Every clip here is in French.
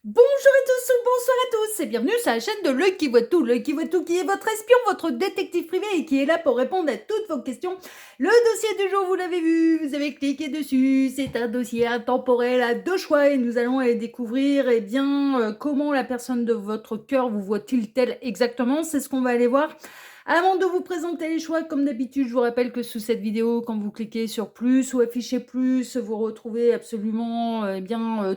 Bonjour à tous, bonsoir à tous et bienvenue sur la chaîne de L'Œil qui voit tout. L'Œil qui voit tout qui est votre espion, votre détective privé et qui est là pour répondre à toutes vos questions. Le dossier du jour, vous l'avez vu, vous avez cliqué dessus. C'est un dossier intemporel à deux choix et nous allons aller découvrir comment la personne de votre cœur vous voit-il tel exactement. C'est ce qu'on va aller voir. Avant de vous présenter les choix, comme d'habitude, je vous rappelle que sous cette vidéo, quand vous cliquez sur plus ou afficher plus, vous retrouvez absolument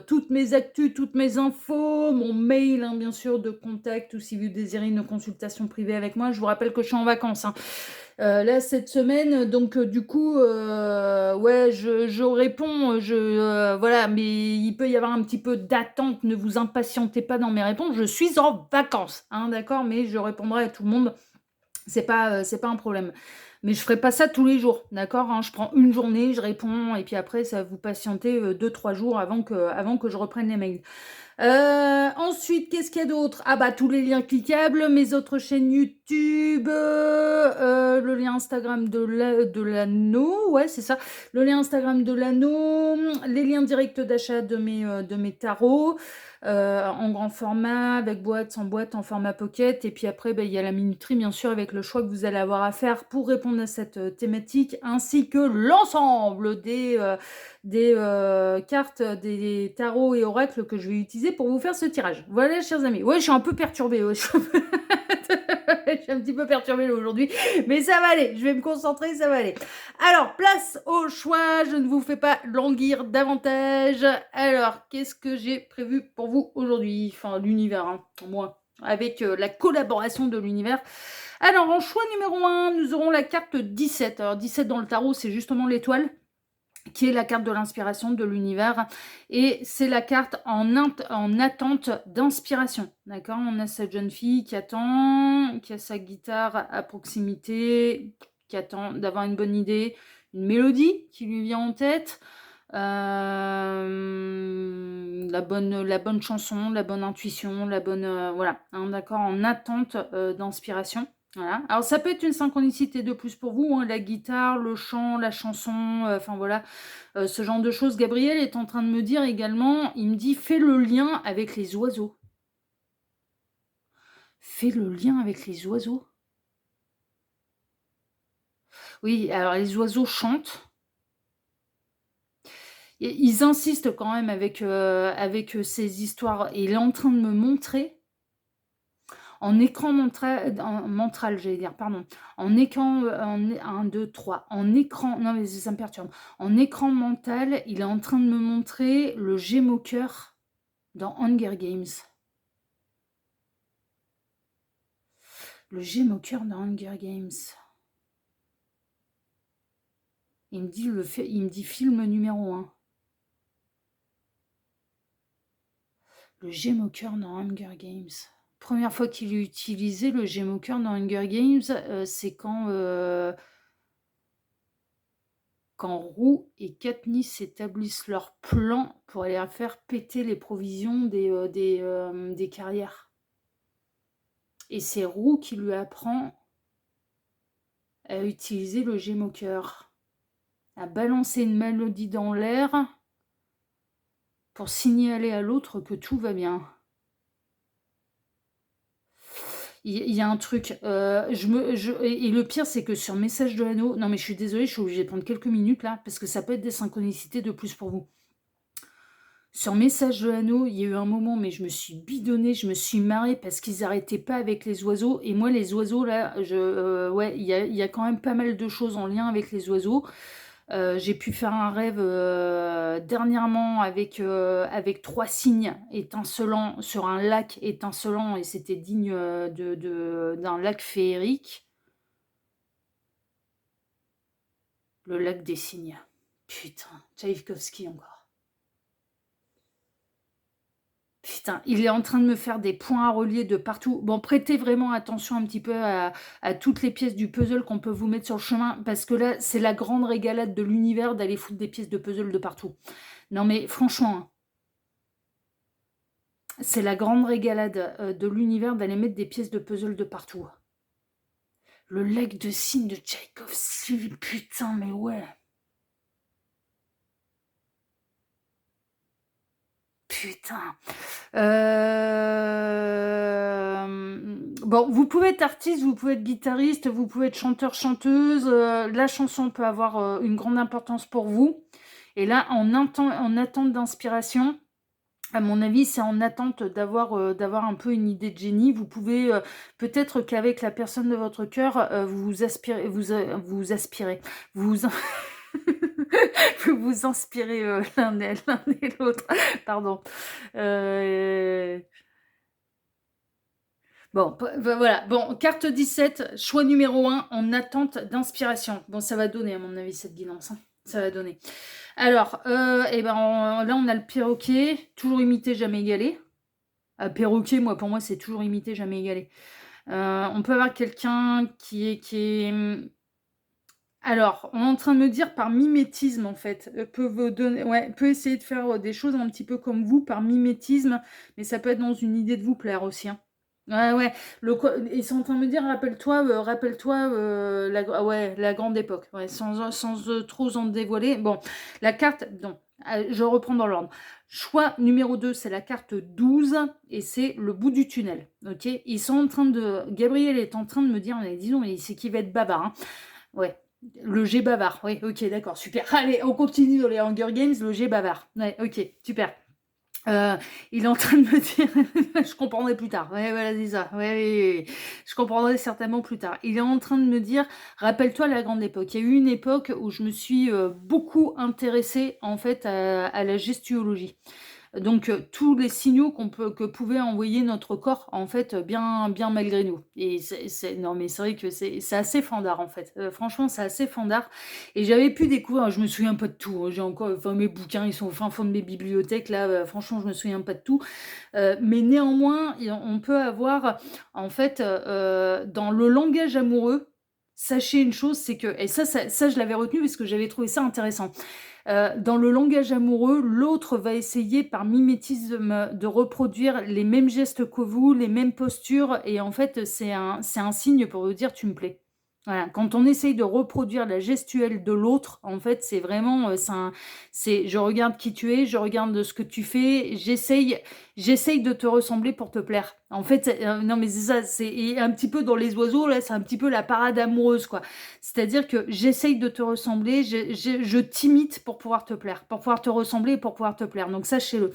toutes mes actus, toutes mes infos, mon mail bien sûr de contact ou si vous désirez une consultation privée avec moi. Je vous rappelle que je suis en vacances. Là cette semaine, donc je réponds, voilà, mais il peut y avoir un petit peu d'attente. Ne vous impatientez pas dans mes réponses. Je suis en vacances, d'accord, mais je répondrai à tout le monde. C'est pas un problème. Mais je ferai pas ça tous les jours, d'accord, hein. Je prends une journée, je réponds, et puis après, ça va vous patienter 2-3 jours avant que je reprenne les mails. Ensuite, qu'est-ce qu'il y a d'autre? Ah bah, tous les liens cliquables, mes autres chaînes YouTube, le lien Instagram de l'anneau, ouais, c'est ça. Le lien Instagram de l'anneau, les liens directs d'achat de mes tarots, en grand format, avec boîte, sans boîte, en format pocket. Et puis après, il y a la minuterie, bien sûr, avec le choix que vous allez avoir à faire pour répondre à cette thématique, ainsi que l'ensemble des cartes, des tarots et oracles que je vais utiliser pour vous faire ce tirage. Voilà, chers amis. Ouais, je suis un peu perturbée. Ouais, je suis un petit peu perturbée aujourd'hui, mais ça va aller. Je vais me concentrer, ça va aller. Alors, place au choix. Je ne vous fais pas languir davantage. Alors, qu'est-ce que j'ai prévu pour vous aujourd'hui? Enfin, l'univers, hein, moi, avec la collaboration de l'univers. Alors, en choix numéro 1, nous aurons la carte 17. Alors, 17 dans le tarot, c'est justement l'étoile, qui est la carte de l'inspiration de l'univers, et c'est la carte en attente d'inspiration, d'accord. On a cette jeune fille qui attend, qui a sa guitare à proximité, qui attend d'avoir une bonne idée, une mélodie qui lui vient en tête, la bonne chanson, la bonne intuition, la bonne, voilà, hein, d'accord, en attente d'inspiration. Voilà. Alors ça peut être une synchronicité de plus pour vous, hein, la guitare, le chant, la chanson, enfin voilà, ce genre de choses. Gabriel est en train de me dire également, il me dit: «Fais le lien avec les oiseaux». Fais le lien avec les oiseaux? Oui, alors les oiseaux chantent. Et ils insistent quand même avec ces histoires, et il est en train de me montrer en écran mentral, j'allais dire, pardon, en écran, 1, 2, 3, en écran, non mais ça me perturbe. En écran mental, il est en train de me montrer le Gémeaux-cœur dans Hunger Games. Le Gémeaux-cœur dans Hunger Games. Il me dit film numéro 1. Le Gémeaux-cœur dans Hunger Games. Première fois qu'il est utilisé, le Gémeaux-cœur dans Hunger Games, c'est quand Roux et Katniss établissent leur plan pour aller faire péter les provisions des carrières. Et c'est Roux qui lui apprend à utiliser le Gémeaux-cœur, à balancer une mélodie dans l'air pour signaler à l'autre que tout va bien. Il y a un truc, et le pire, c'est que sur Message de l'Anneau, non mais je suis désolée, je suis obligée de prendre quelques minutes là, parce que ça peut être des synchronicités de plus pour vous. Sur Message de l'Anneau, il y a eu un moment, mais je me suis bidonnée, je me suis marrée parce qu'ils arrêtaient pas avec les oiseaux. Et moi, les oiseaux, là, ouais, il y a quand même pas mal de choses en lien avec les oiseaux. J'ai pu faire un rêve dernièrement avec 3 cygnes étincelants sur un lac étincelant, et c'était digne d'un lac féerique. Le lac des cygnes. Putain, Tchaïkovski encore. Putain, il est en train de me faire des points à relier de partout. Bon, prêtez vraiment attention un petit peu à toutes les pièces du puzzle qu'on peut vous mettre sur le chemin, parce que là, c'est la grande régalade de l'univers d'aller foutre des pièces de puzzle de partout. Non mais franchement, hein, c'est la grande régalade de l'univers d'aller mettre des pièces de puzzle de partout. Le lac de cygne de Tchaïkovski, putain, mais ouais. Putain. Bon, vous pouvez être artiste, vous pouvez être guitariste, vous pouvez être chanteur, chanteuse. La chanson peut avoir une grande importance pour vous. Et là, en attente d'inspiration, à mon avis, c'est en attente d'avoir un peu une idée de génie. Vous pouvez peut-être qu'avec la personne de votre cœur, vous vous inspirez l'un et l'autre. Pardon. Euh, Bon, voilà. Bon, carte 17, choix numéro 1, en attente d'inspiration. Bon, ça va donner, à mon avis, cette guidance, hein. Ça va donner. Alors, là, on a le perroquet, toujours imité, jamais égalé. Perroquet, pour moi, c'est toujours imité, jamais égalé. On peut avoir quelqu'un alors, on est en train de me dire par mimétisme, en fait, peut essayer de faire des choses un petit peu comme vous, par mimétisme, mais ça peut être dans une idée de vous plaire aussi, hein. Ouais, ouais. Ils sont en train de me dire, rappelle-toi la grande époque, ouais, sans trop en dévoiler. Bon, la carte, non, je reprends dans l'ordre. Choix numéro 2, c'est la carte 12 et c'est le bout du tunnel. Ok, Gabriel est en train de me dire, mais disons, mais c'est qui va être bavard, hein. Ouais, le G bavard. Oui, ok, d'accord, super. Allez, on continue dans les Hunger Games, le G bavard. Ouais, ok, super. Il est en train de me dire, je comprendrai plus tard. Ouais, voilà, c'est ça. Ouais, ouais, ouais. Je comprendrai certainement plus tard. Il est en train de me dire, rappelle-toi la grande époque. Il y a eu une époque où je me suis beaucoup intéressée en fait à la gestuologie. Donc tous les signaux que pouvait envoyer notre corps, en fait, bien malgré nous. Et non, mais c'est vrai que c'est assez fandard, en fait. Franchement, c'est assez fandard. Et j'avais pu découvrir, je me souviens pas de tout, hein, j'ai encore, enfin, mes bouquins, ils sont au fin fond de mes bibliothèques, là, franchement, je me souviens pas de tout. Mais néanmoins, on peut avoir, en fait, dans le langage amoureux, sachez une chose, c'est que, et ça, je l'avais retenu parce que j'avais trouvé ça intéressant. Dans le langage amoureux, l'autre va essayer par mimétisme de reproduire les mêmes gestes que vous, les mêmes postures, et en fait, c'est un signe pour vous dire tu me plais. Voilà. Quand on essaye de reproduire la gestuelle de l'autre, en fait, c'est vraiment, c'est je regarde qui tu es, je regarde ce que tu fais, j'essaye de te ressembler pour te plaire. En fait, non mais c'est ça, c'est un petit peu dans les oiseaux là, c'est un petit peu la parade amoureuse quoi. C'est-à-dire que j'essaye de te ressembler, je t'imite pour pouvoir te plaire, pour pouvoir te ressembler et pour pouvoir te plaire. Donc sachez-le.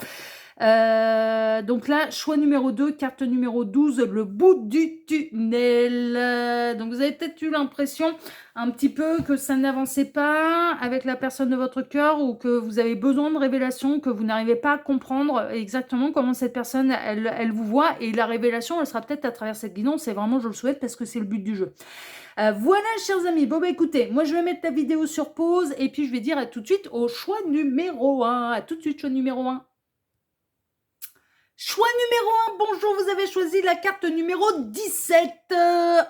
Donc là, choix numéro 2, carte numéro 12, le bout du tunnel. Donc vous avez peut-être eu l'impression un petit peu que ça n'avançait pas avec la personne de votre cœur ou que vous avez besoin de révélation, que vous n'arrivez pas à comprendre exactement comment cette personne, elle vous voit. Et la révélation, elle sera peut-être à travers cette guidance. C'est vraiment, je le souhaite, parce que c'est le but du jeu. Voilà, chers amis. Bon, bah écoutez, moi je vais mettre la vidéo sur pause et puis je vais dire à tout de suite au choix numéro 1. À tout de suite, choix numéro 1. Choix numéro 1, bonjour, vous avez choisi la carte numéro 17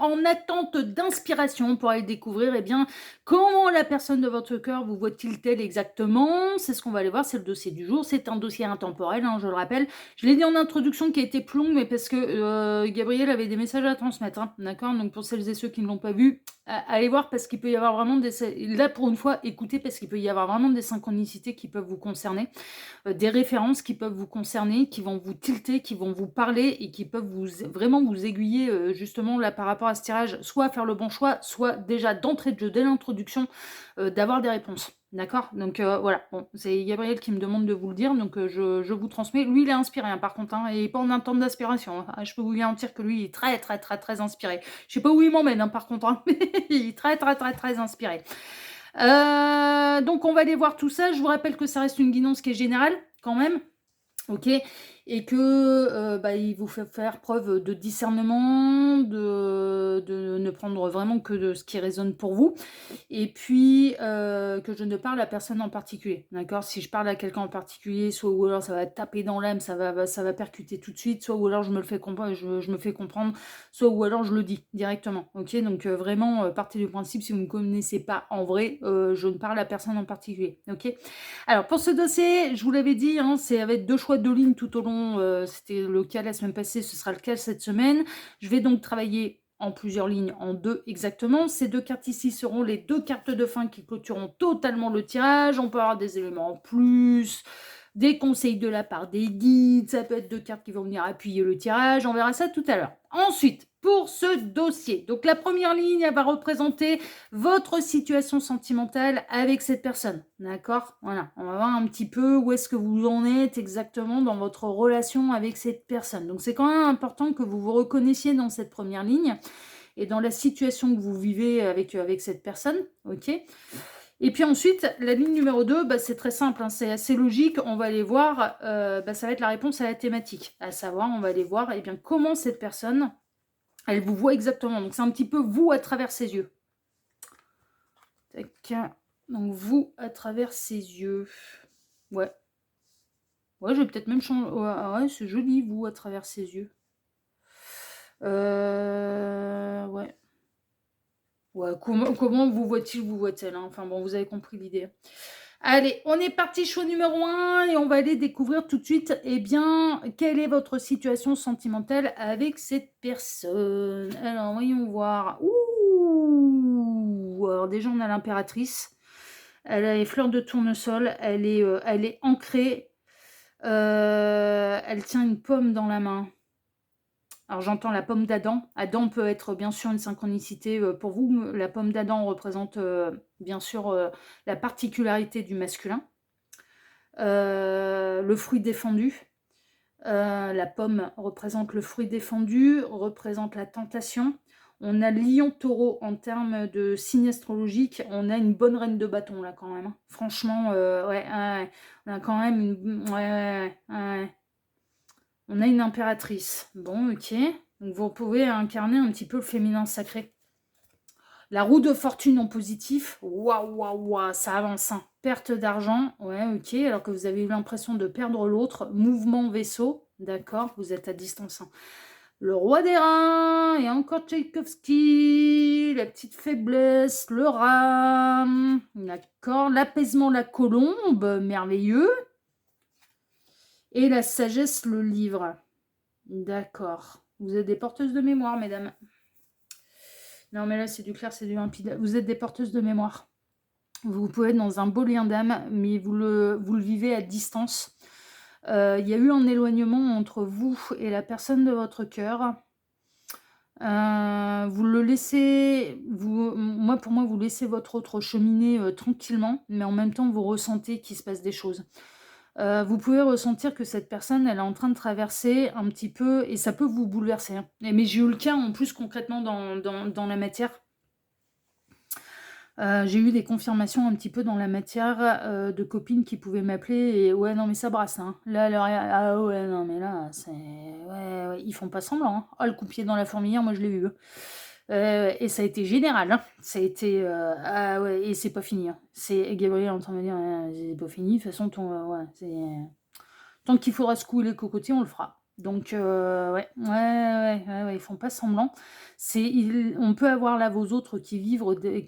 en attente d'inspiration pour aller découvrir comment la personne de votre cœur vous voit-il-t-elle exactement. C'est ce qu'on va aller voir, c'est le dossier du jour, c'est un dossier intemporel, hein, je le rappelle. Je l'ai dit en introduction qui a été plus longue, mais parce que Gabriel avait des messages à transmettre, hein, d'accord. Donc pour celles et ceux qui ne l'ont pas vu, allez voir parce qu'il peut y avoir vraiment là pour une fois, écoutez parce qu'il peut y avoir vraiment des synchronicités qui peuvent vous concerner. Des références qui peuvent vous concerner, qui vont vous tilter, qui vont vous parler et qui peuvent vraiment vous aiguiller justement là par rapport à ce tirage, soit à faire le bon choix, soit déjà d'entrée de jeu, dès l'introduction, d'avoir des réponses. D'accord. Donc voilà, bon, c'est Gabriel qui me demande de vous le dire, donc je vous transmets. Lui, il est inspiré, hein, par contre, hein, et pas en un temps d'inspiration. Hein. Je peux vous garantir que lui, il est très, très, très, très inspiré. Je sais pas où il m'emmène, hein, par contre, hein, mais il est très, très, très, très inspiré. Donc on va aller voir tout ça. Je vous rappelle que ça reste une guidance qui est générale quand même. Ok, et que il vous fait faire preuve de discernement, de ne prendre vraiment que de ce qui résonne pour vous, et puis que je ne parle à personne en particulier, d'accord. Si je parle à quelqu'un en particulier, soit ou alors ça va taper dans l'âme, ça va percuter tout de suite, soit ou alors je me le fais comprendre, je me fais comprendre, soit ou alors je le dis directement, ok. Donc vraiment, partez du principe, si vous ne me connaissez pas en vrai, je ne parle à personne en particulier, ok. Alors pour ce dossier, je vous l'avais dit, hein, c'est avec 2 choix de lignes tout au long, c'était le cas la semaine passée, ce sera le cas cette semaine. Je vais donc travailler en plusieurs lignes, en 2 exactement. Ces 2 cartes ici seront les 2 cartes de fin qui clôtureront totalement le tirage. On peut avoir des éléments en plus, des conseils de la part des guides, ça peut être 2 cartes qui vont venir appuyer le tirage, on verra ça tout à l'heure. Ensuite, pour ce dossier, donc la première ligne, elle va représenter votre situation sentimentale avec cette personne, d'accord? Voilà, on va voir un petit peu où est-ce que vous en êtes exactement dans votre relation avec cette personne. Donc c'est quand même important que vous vous reconnaissiez dans cette première ligne et dans la situation que vous vivez avec cette personne, ok? Et puis ensuite, la ligne numéro 2, bah, c'est très simple, hein, c'est assez logique, on va aller voir, bah, ça va être la réponse à la thématique, à savoir, on va aller voir eh bien, comment cette personne, elle vous voit exactement. Donc c'est un petit peu vous à travers ses yeux. Tac. Donc vous à travers ses yeux. Ouais. Ouais, je vais peut-être même changer. Ouais, c'est joli, vous à travers ses yeux. Ouais. Ouais, comment vous voit-il, vous voit-elle, hein. Enfin bon, vous avez compris l'idée. Allez, on est parti, choix numéro 1, et on va aller découvrir tout de suite, eh bien, quelle est votre situation sentimentale avec cette personne. Alors, voyons voir. Ouh! Alors déjà, on a l'impératrice. Elle a les fleurs de tournesol. Elle est ancrée. Elle tient une pomme dans la main. Alors j'entends la pomme d'Adam. Adam peut être bien sûr une synchronicité pour vous. La pomme d'Adam représente bien sûr la particularité du masculin. Le fruit défendu. La pomme représente le fruit défendu, représente la tentation. On a lion-taureau en termes de signe astrologique. On a une bonne reine de bâton là quand même, hein. Franchement, ouais, on a quand même une... Ouais. On a une impératrice. Bon, ok. Donc vous pouvez incarner un petit peu le féminin sacré. La roue de fortune en positif. Waouh, ça avance, hein. Perte d'argent. Ouais, ok. Alors que vous avez eu l'impression de perdre l'autre. Mouvement vaisseau. D'accord, vous êtes à distance, hein. Le roi des reins. Et encore Tchaïkovski. La petite faiblesse. Le rat. D'accord. L'apaisement, la colombe. Merveilleux. Et la sagesse, le livre. D'accord. Vous êtes des porteuses de mémoire, mesdames. Non, mais là, c'est du clair, c'est du limpide. Vous êtes des porteuses de mémoire. Vous pouvez être dans un beau lien d'âme, mais vous le vivez à distance. Il y a eu un éloignement entre vous et la personne de votre cœur. Vous le laissez, pour moi, vous laissez votre autre cheminer tranquillement, mais en même temps, vous ressentez qu'il se passe des choses. Vous pouvez ressentir que cette personne, elle est en train de traverser un petit peu, et ça peut vous bouleverser, hein. Mais j'ai eu le cas en plus concrètement dans la matière. J'ai eu des confirmations un petit peu dans la matière de copines qui pouvaient m'appeler et ouais, non, mais ça brasse, hein. Là, ah ouais, non, mais là, c'est. Ouais, ils font pas semblant, hein. Oh, le coup de pied dans la fourmilière, moi je l'ai eu, hein. Et ça a été général, hein. Ça a été. Ah ouais, et c'est pas fini, hein. C'est Gabriel est en train de me dire, c'est pas fini, de toute façon, ouais, tant qu'il faudra secouer les cocotiers, on le fera. Donc, ouais, ils font pas semblant. On peut avoir là vos autres qui vivent des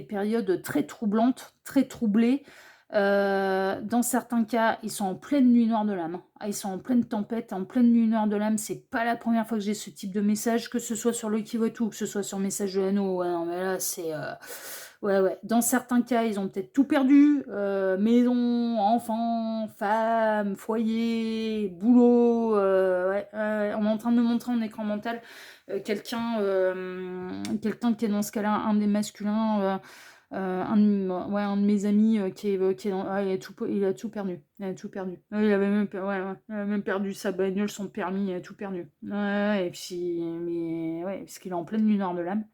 périodes très troublantes, très troublées. Dans certains cas, ils sont en pleine nuit noire de l'âme. Ah, ils sont en pleine tempête, en pleine nuit noire de l'âme. C'est pas la première fois que j'ai ce type de message, que ce soit sur le Kivotu, que ce soit sur Message de l'Anneau. Ouais, non, mais là, c'est... Ouais. Dans certains cas, ils ont peut-être tout perdu. Maison, enfants, femmes, foyer, boulot. On est en train de me montrer en écran mental quelqu'un qui est dans ce cas-là, un des masculins, un de mes amis il a tout perdu. Il a tout perdu. Il avait même perdu sa bagnole, son permis, il a tout perdu. Ouais, et puis, mais ouais, parce qu'il est en pleine nuit noire de l'âme.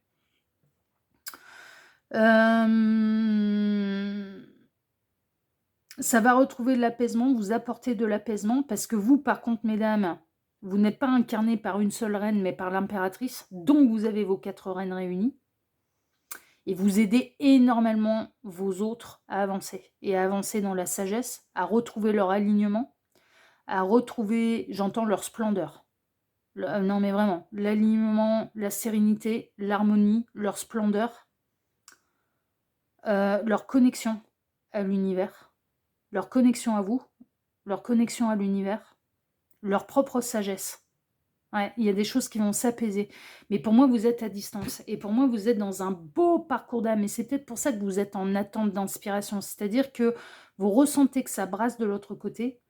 Ça va retrouver de l'apaisement, vous apporter de l'apaisement, parce que vous, par contre, mesdames, vous n'êtes pas incarné par une seule reine, mais par l'impératrice, dont vous avez vos 4 reines réunies, et vous aidez énormément vos autres à avancer, et à avancer dans la sagesse, à retrouver leur alignement, à retrouver, j'entends, leur splendeur. Non mais vraiment, l'alignement, la sérénité, l'harmonie, leur splendeur, leur connexion à l'univers, leur connexion à vous, leur connexion à l'univers, leur propre sagesse. Ouais, il y a des choses qui vont s'apaiser. Mais pour moi, vous êtes à distance. Et pour moi, vous êtes dans un beau parcours d'âme. Et c'est peut-être pour ça que vous êtes en attente d'inspiration. C'est-à-dire que vous ressentez que ça brasse de l'autre côté,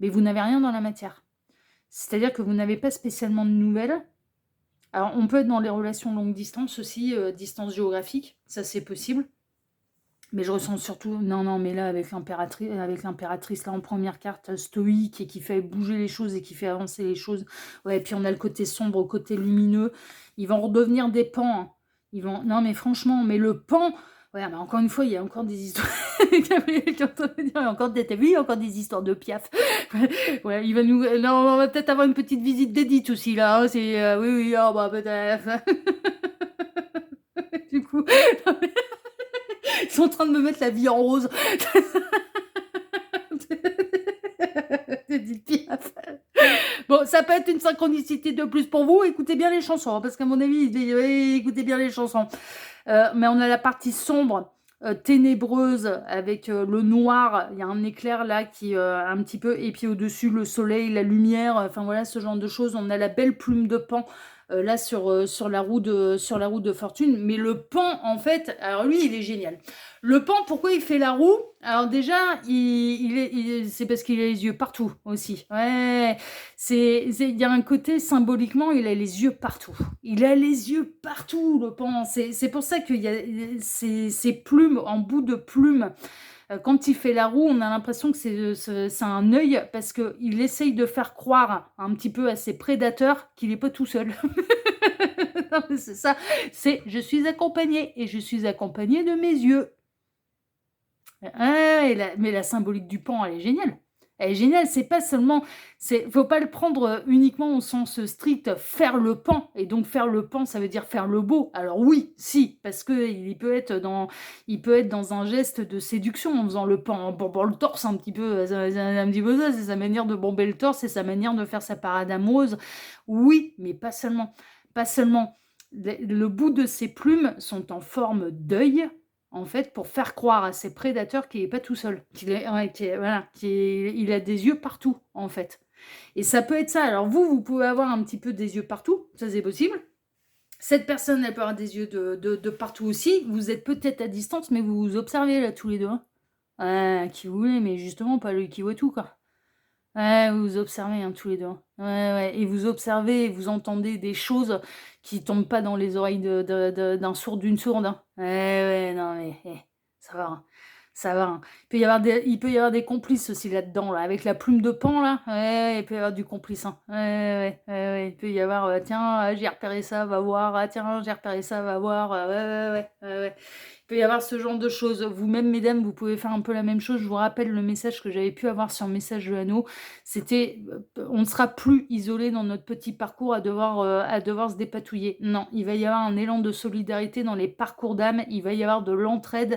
mais vous n'avez rien dans la matière. C'est-à-dire que vous n'avez pas spécialement de nouvelles. Alors, on peut être dans les relations longue distance aussi, distance géographique, ça c'est possible. Mais je ressens surtout, non, mais là, avec l'impératrice, là, en première carte, stoïque, et qui fait bouger les choses et qui fait avancer les choses. Ouais, et puis on a le côté sombre, le côté lumineux. Ils vont redevenir des pans, hein. Non, mais franchement, mais le pan, ouais, mais encore une fois, il y a encore des histoires. Gabriel qui est en train de dire, il y a encore des, t'as vu, il y a encore des histoires de Piaf. Ouais, il va nous. Non, on va peut-être avoir une petite visite d'Edith aussi, là, hein. C'est. Oui, oh, bah, peut-être. Du coup. Non, mais ils sont en train de me mettre la vie en rose. Edith Piaf. Bon, ça peut être une synchronicité de plus pour vous. Écoutez bien les chansons, hein, parce qu'à mon avis, écoutez bien les chansons. Mais on a la partie sombre, ténébreuse, avec le noir. Il y a un éclair là qui un petit peu, et puis au-dessus le soleil, la lumière. Enfin voilà, ce genre de choses. On a la belle plume de Pan. Là sur la roue de fortune, mais le Pan en fait, alors lui il est génial. Le Pan, pourquoi il fait la roue? Alors déjà, c'est parce qu'il a les yeux partout aussi. Ouais, il y a un côté symboliquement, il a les yeux partout. Il a les yeux partout, le Pan. C'est pour ça qu'il y a ces plumes, en bout de plumes. Quand il fait la roue, on a l'impression que c'est un œil parce qu'il essaye de faire croire un petit peu à ses prédateurs qu'il n'est pas tout seul. Non, mais c'est ça. Je suis accompagné et je suis accompagné de mes yeux. Mais la symbolique du pan, elle est géniale. Elle est géniale, c'est pas seulement... Faut pas le prendre uniquement au sens strict, faire le pan. Et donc faire le pan, ça veut dire faire le beau. Alors oui, si, parce qu'il peut être dans un geste de séduction en faisant le pan, en bombant le torse un petit peu. Un petit peu ça, c'est sa manière de bomber le torse, c'est sa manière de faire sa parade amoureuse. Oui, mais pas seulement. Pas seulement. Le bout de ses plumes sont en forme d'œil, en fait, pour faire croire à ses prédateurs qu'il n'est pas tout seul, il a des yeux partout, en fait. Et ça peut être ça. Alors vous pouvez avoir un petit peu des yeux partout, ça c'est possible. Cette personne, elle peut avoir des yeux de partout aussi. Vous êtes peut-être à distance, mais vous vous observez là tous les deux. Qui vous voulez, mais justement pas lui qui voit tout, quoi. Ouais, vous observez hein, tous les deux. Ouais. Et vous observez et vous entendez des choses qui tombent pas dans les oreilles d'un sourd, d'une sourde. Hein. Ouais, non mais ça va. Hein. Ça va. Hein. Il peut y avoir des complices aussi là-dedans, là, avec la plume de Pan, là. Ouais, il peut y avoir du complice. Hein. Ouais. Il peut y avoir, tiens, j'ai repéré ça, va voir. Ah, tiens, j'ai repéré ça, va voir. Ouais. Il peut y avoir ce genre de choses. Vous-même, mesdames, vous pouvez faire un peu la même chose. Je vous rappelle le message que j'avais pu avoir sur Message de Anneau. C'était, on ne sera plus isolé dans notre petit parcours à devoir se dépatouiller. Non, il va y avoir un élan de solidarité dans les parcours d'âme. Il va y avoir de l'entraide.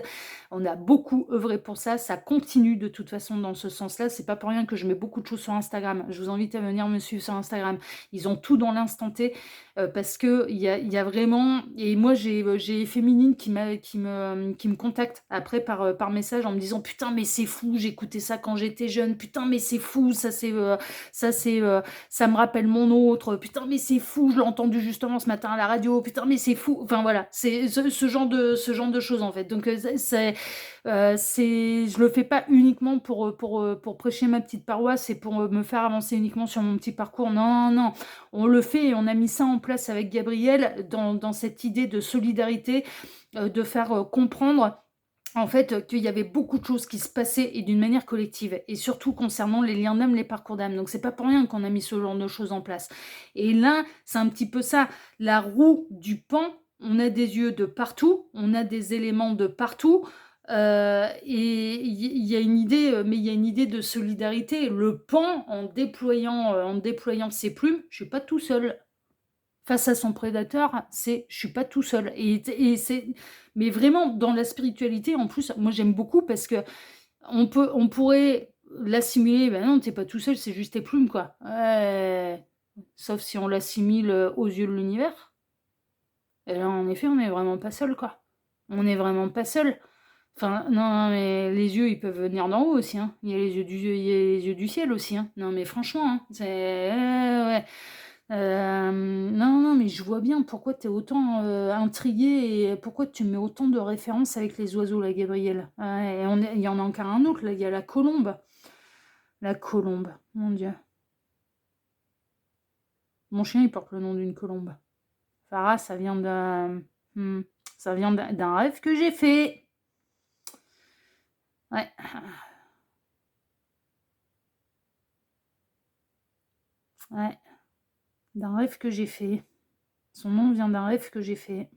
On a beaucoup œuvré pour ça. Ça continue de toute façon dans ce sens-là. C'est pas pour rien que je mets beaucoup de choses sur Instagram. Je vous invite à venir me suivre sur Instagram. Ils ont tout dans l'instant T. Parce que il y a vraiment, et moi j'ai Féminine qui me contacte après par message en me disant putain mais c'est fou, j'écoutais ça quand j'étais jeune, putain mais c'est fou, ça me rappelle mon autre, putain mais c'est fou, je l'ai entendu justement ce matin à la radio, putain mais c'est fou, enfin voilà, c'est ce genre de choses en fait. Donc je le fais pas uniquement pour prêcher ma petite paroisse, c'est pour me faire avancer uniquement sur mon petit parcours. Non, on le fait et on a mis ça en place avec Gabriel dans cette idée de solidarité, de faire comprendre en fait qu'il y avait beaucoup de choses qui se passaient et d'une manière collective, et surtout concernant les liens d'âme, les parcours d'âme. Donc c'est pas pour rien qu'on a mis ce genre de choses en place. Et là, c'est un petit peu ça, la roue du pan, on a des yeux de partout, on a des éléments de partout, et il y a une idée, mais il y a une idée de solidarité. Le pan, en déployant ses plumes, je suis pas tout seul. Face à son prédateur, je suis pas tout seul. Mais vraiment, dans la spiritualité, en plus, moi j'aime beaucoup parce que on pourrait l'assimiler, ben non, t'es pas tout seul, c'est juste tes plumes, quoi. Ouais. Sauf si on l'assimile aux yeux de l'univers. Et là, en effet, on n'est vraiment pas seul, quoi. On n'est vraiment pas seul. Enfin, non, mais les yeux, ils peuvent venir d'en haut aussi, hein. Il y a les yeux du ciel aussi, hein. Non, mais franchement, hein, c'est... ouais. Non, non, mais je vois bien pourquoi tu es autant, intriguée et pourquoi tu mets autant de références avec les oiseaux là, Gabriel. Ouais et il y en a encore un autre là, il y a la colombe. La colombe, mon Dieu. Mon chien, il porte le nom d'une colombe. Farah, ça vient mmh, ça vient d'un rêve que j'ai fait. Ouais, ouais, d'un rêve que j'ai fait. Son nom vient d'un rêve que j'ai fait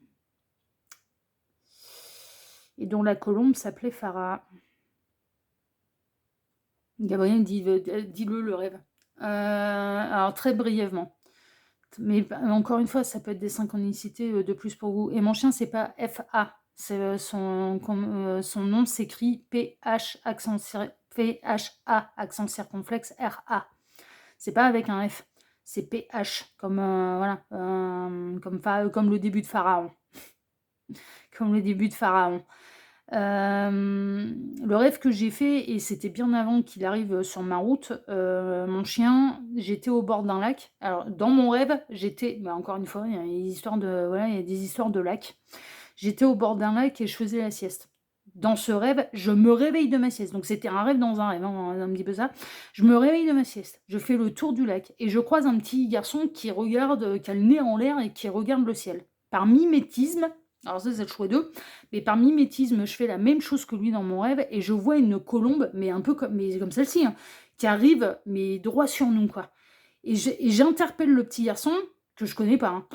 et dont la colombe s'appelait Farah. Gabriel, dis-le le rêve. Alors très brièvement, mais encore une fois, ça peut être des synchronicités de plus pour vous. Et mon chien, c'est pas F-A, son nom s'écrit P-H-A accent circonflexe R-A. C'est pas avec un F, c'est P-H, comme, voilà, comme le début de Pharaon. Comme le début de Pharaon. Le rêve que j'ai fait, et c'était bien avant qu'il arrive sur ma route, mon chien, j'étais au bord d'un lac. Alors, dans mon rêve, j'étais, bah, encore une fois, il y a des histoires de, voilà, il y a des histoires de lac. J'étais au bord d'un lac et je faisais la sieste. Dans ce rêve, je me réveille de ma sieste. Donc, c'était un rêve dans un rêve, hein, un petit peu ça. Je me réveille de ma sieste. Je fais le tour du lac et je croise un petit garçon qui regarde, qui a le nez en l'air et qui regarde le ciel. Par mimétisme, alors ça, c'est le choix d'eux. Mais par mimétisme, je fais la même chose que lui dans mon rêve et je vois une colombe, mais un peu comme, mais comme celle-ci, hein, qui arrive, mais droit sur nous, quoi. Et j'interpelle le petit garçon, que je connais pas, hein,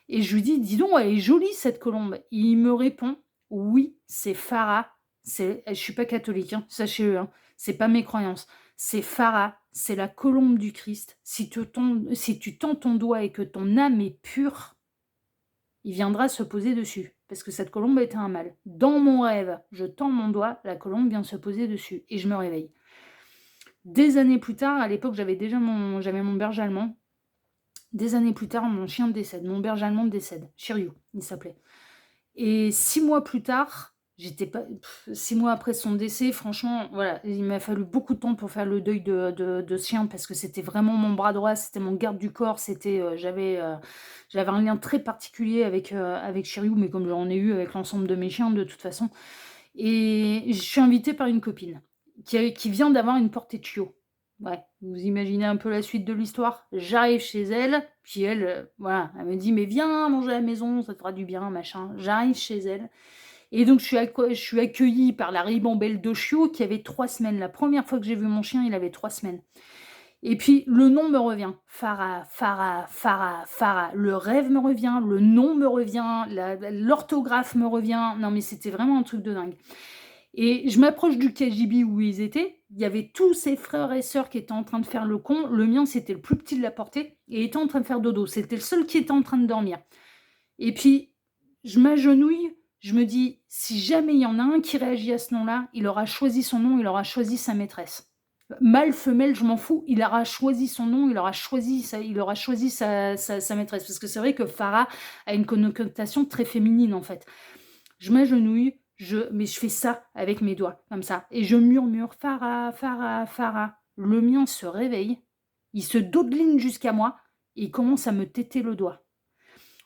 et je lui dis, dis donc, elle est jolie cette colombe. Il me répond, oui, c'est Farah. Je suis pas catholique, hein, sachez-le, hein, c'est pas mes croyances. C'est Farah, c'est la colombe du Christ. Si tu tends ton doigt et que ton âme est pure, il viendra se poser dessus, parce que cette colombe était un mâle. Dans mon rêve, je tends mon doigt, la colombe vient se poser dessus, et je me réveille. Des années plus tard, à l'époque, j'avais mon berger allemand. Des années plus tard, mon chien décède, mon berger allemand décède. Shiryu, il s'appelait. Et 6 mois plus tard, 6 mois après son décès, franchement, voilà, il m'a fallu beaucoup de temps pour faire le deuil de ce chien, parce que c'était vraiment mon bras droit, c'était mon garde du corps, j'avais un lien très particulier avec Shiryu, mais comme j'en ai eu avec l'ensemble de mes chiens de toute façon. Et je suis invitée par une copine qui vient d'avoir une portée de chiot. Ouais, vous imaginez un peu la suite de l'histoire. J'arrive chez elle, puis elle, voilà, elle me dit: «Mais viens manger à la maison, ça te fera du bien, machin». J'arrive chez elle et donc je suis accueillie par la ribambelle de chiots qui avait 3 semaines. La première fois que j'ai vu mon chien, il avait 3 semaines et puis le nom me revient. Farah, Farah, Farah, Farah. Le rêve me revient, le nom me revient, l'orthographe me revient. Non mais c'était vraiment un truc de dingue. Et je m'approche du KGB où ils étaient. Il y avait tous ses frères et sœurs qui étaient en train de faire le con. Le mien, c'était le plus petit de la portée et il était en train de faire dodo. C'était le seul qui était en train de dormir. Et puis, je m'agenouille. Je me dis, si jamais il y en a un qui réagit à ce nom-là, il aura choisi son nom, il aura choisi sa maîtresse. Mâle, femelle, je m'en fous. Il aura choisi son nom, il aura choisi sa maîtresse. Parce que c'est vrai que Farah a une connotation très féminine, en fait. Je m'agenouille, mais je fais ça avec mes doigts, comme ça. Et je murmure Farah, Farah, Farah. Le mien se réveille, il se dodeline jusqu'à moi et il commence à me téter le doigt.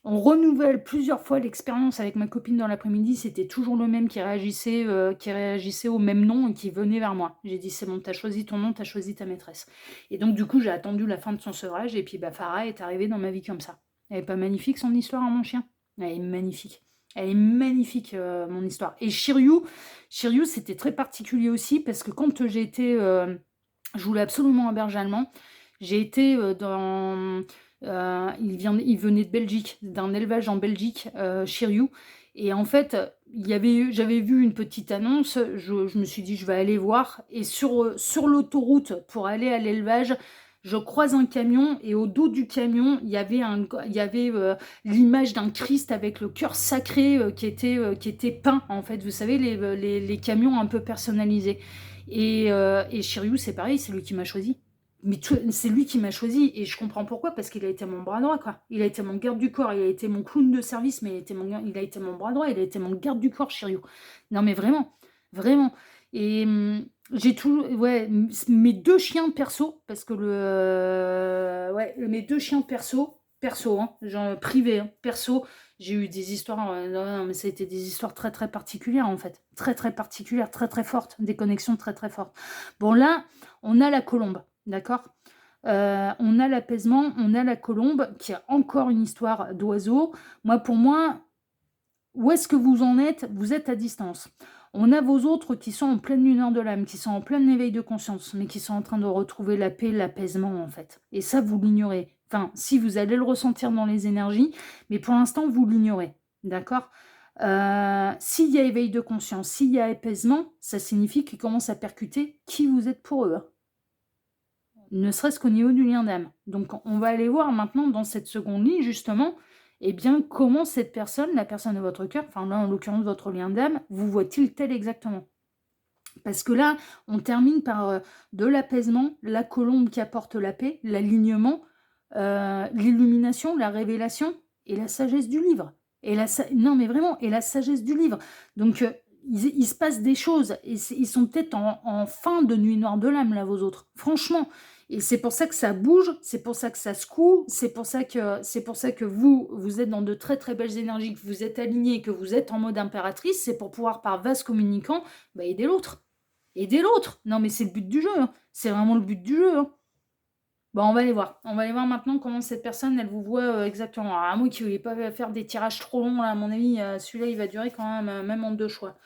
On renouvelle plusieurs fois l'expérience avec ma copine dans l'après-midi, c'était toujours le même qui réagissait au même nom et qui venait vers moi. J'ai dit: «C'est bon, t'as choisi ton nom, t'as choisi ta maîtresse». Et donc du coup, j'ai attendu la fin de son sevrage et puis bah, Farah est arrivée dans ma vie comme ça. Elle est pas magnifique son histoire à mon chien? Elle est magnifique. Elle est magnifique, mon histoire. Et Shiryu, c'était très particulier aussi parce que quand j'ai été, je voulais absolument un berger allemand. J'ai été, il venait de Belgique, d'un élevage en Belgique, Shiryu. Et en fait, j'avais vu une petite annonce, je me suis dit: «Je vais aller voir» et sur l'autoroute pour aller à l'élevage, je croise un camion et au dos du camion, il y avait, l'image d'un Christ avec le cœur sacré, qui était peint, en fait. Vous savez, les camions un peu personnalisés. Et Shiryu, c'est pareil, c'est lui qui m'a choisi. Mais c'est lui qui m'a choisi et je comprends pourquoi, parce qu'il a été mon bras droit, quoi. Il a été mon garde du corps, il a été mon clown de service, mais il a été mon bras droit, il a été mon garde du corps, Shiryu. Non mais vraiment, vraiment. Et J'ai tout ouais, mes 2 chiens perso, parce que ouais, mes 2 chiens perso, hein, genre privé, hein, perso, j'ai eu des histoires, non, non, mais ça a été des histoires très, très particulières, en fait. Très, très particulières, très, très fortes, des connexions très, très fortes. Bon là, on a la colombe, d'accord? On a l'apaisement, on a la colombe qui a encore une histoire d'oiseau. Moi, pour moi, où est-ce que vous en êtes? Vous êtes à distance. On a vos autres qui sont en pleine lumière de l'âme, qui sont en plein éveil de conscience, mais qui sont en train de retrouver la paix, l'apaisement, en fait. Et ça, vous l'ignorez. Enfin, si, vous allez le ressentir dans les énergies, mais pour l'instant, vous l'ignorez. D'accord? S'il y a éveil de conscience, s'il y a apaisement, ça signifie qu'ils commencent à percuter qui vous êtes pour eux, hein. Ne serait-ce qu'au niveau du lien d'âme. Donc, on va aller voir maintenant dans cette seconde ligne, justement, eh bien, comment cette personne, la personne de votre cœur, enfin là, en l'occurrence, votre lien d'âme, vous voit-il tel exactement? Parce que là, on termine par de l'apaisement, la colombe qui apporte la paix, l'alignement, l'illumination, la révélation et la sagesse du livre. Non, mais vraiment, et la sagesse du livre. Donc, il se passe des choses. Et ils sont peut-être en fin de nuit noire de l'âme, là, vos autres. Franchement. Et c'est pour ça que ça bouge, c'est pour ça que ça secoue, c'est pour ça que vous êtes dans de très très belles énergies, que vous êtes alignés, que vous êtes en mode impératrice, c'est pour pouvoir, par vase communicant, aider l'autre. Aider l'autre. Non, mais c'est le but du jeu, hein. C'est vraiment le but du jeu, hein. Bon, on va aller voir. On va aller voir maintenant comment cette personne, elle vous voit exactement. Alors, à moi qui ne voulais pas faire des tirages trop longs, là, à mon avis, celui-là, il va durer quand même, même en 2 choix.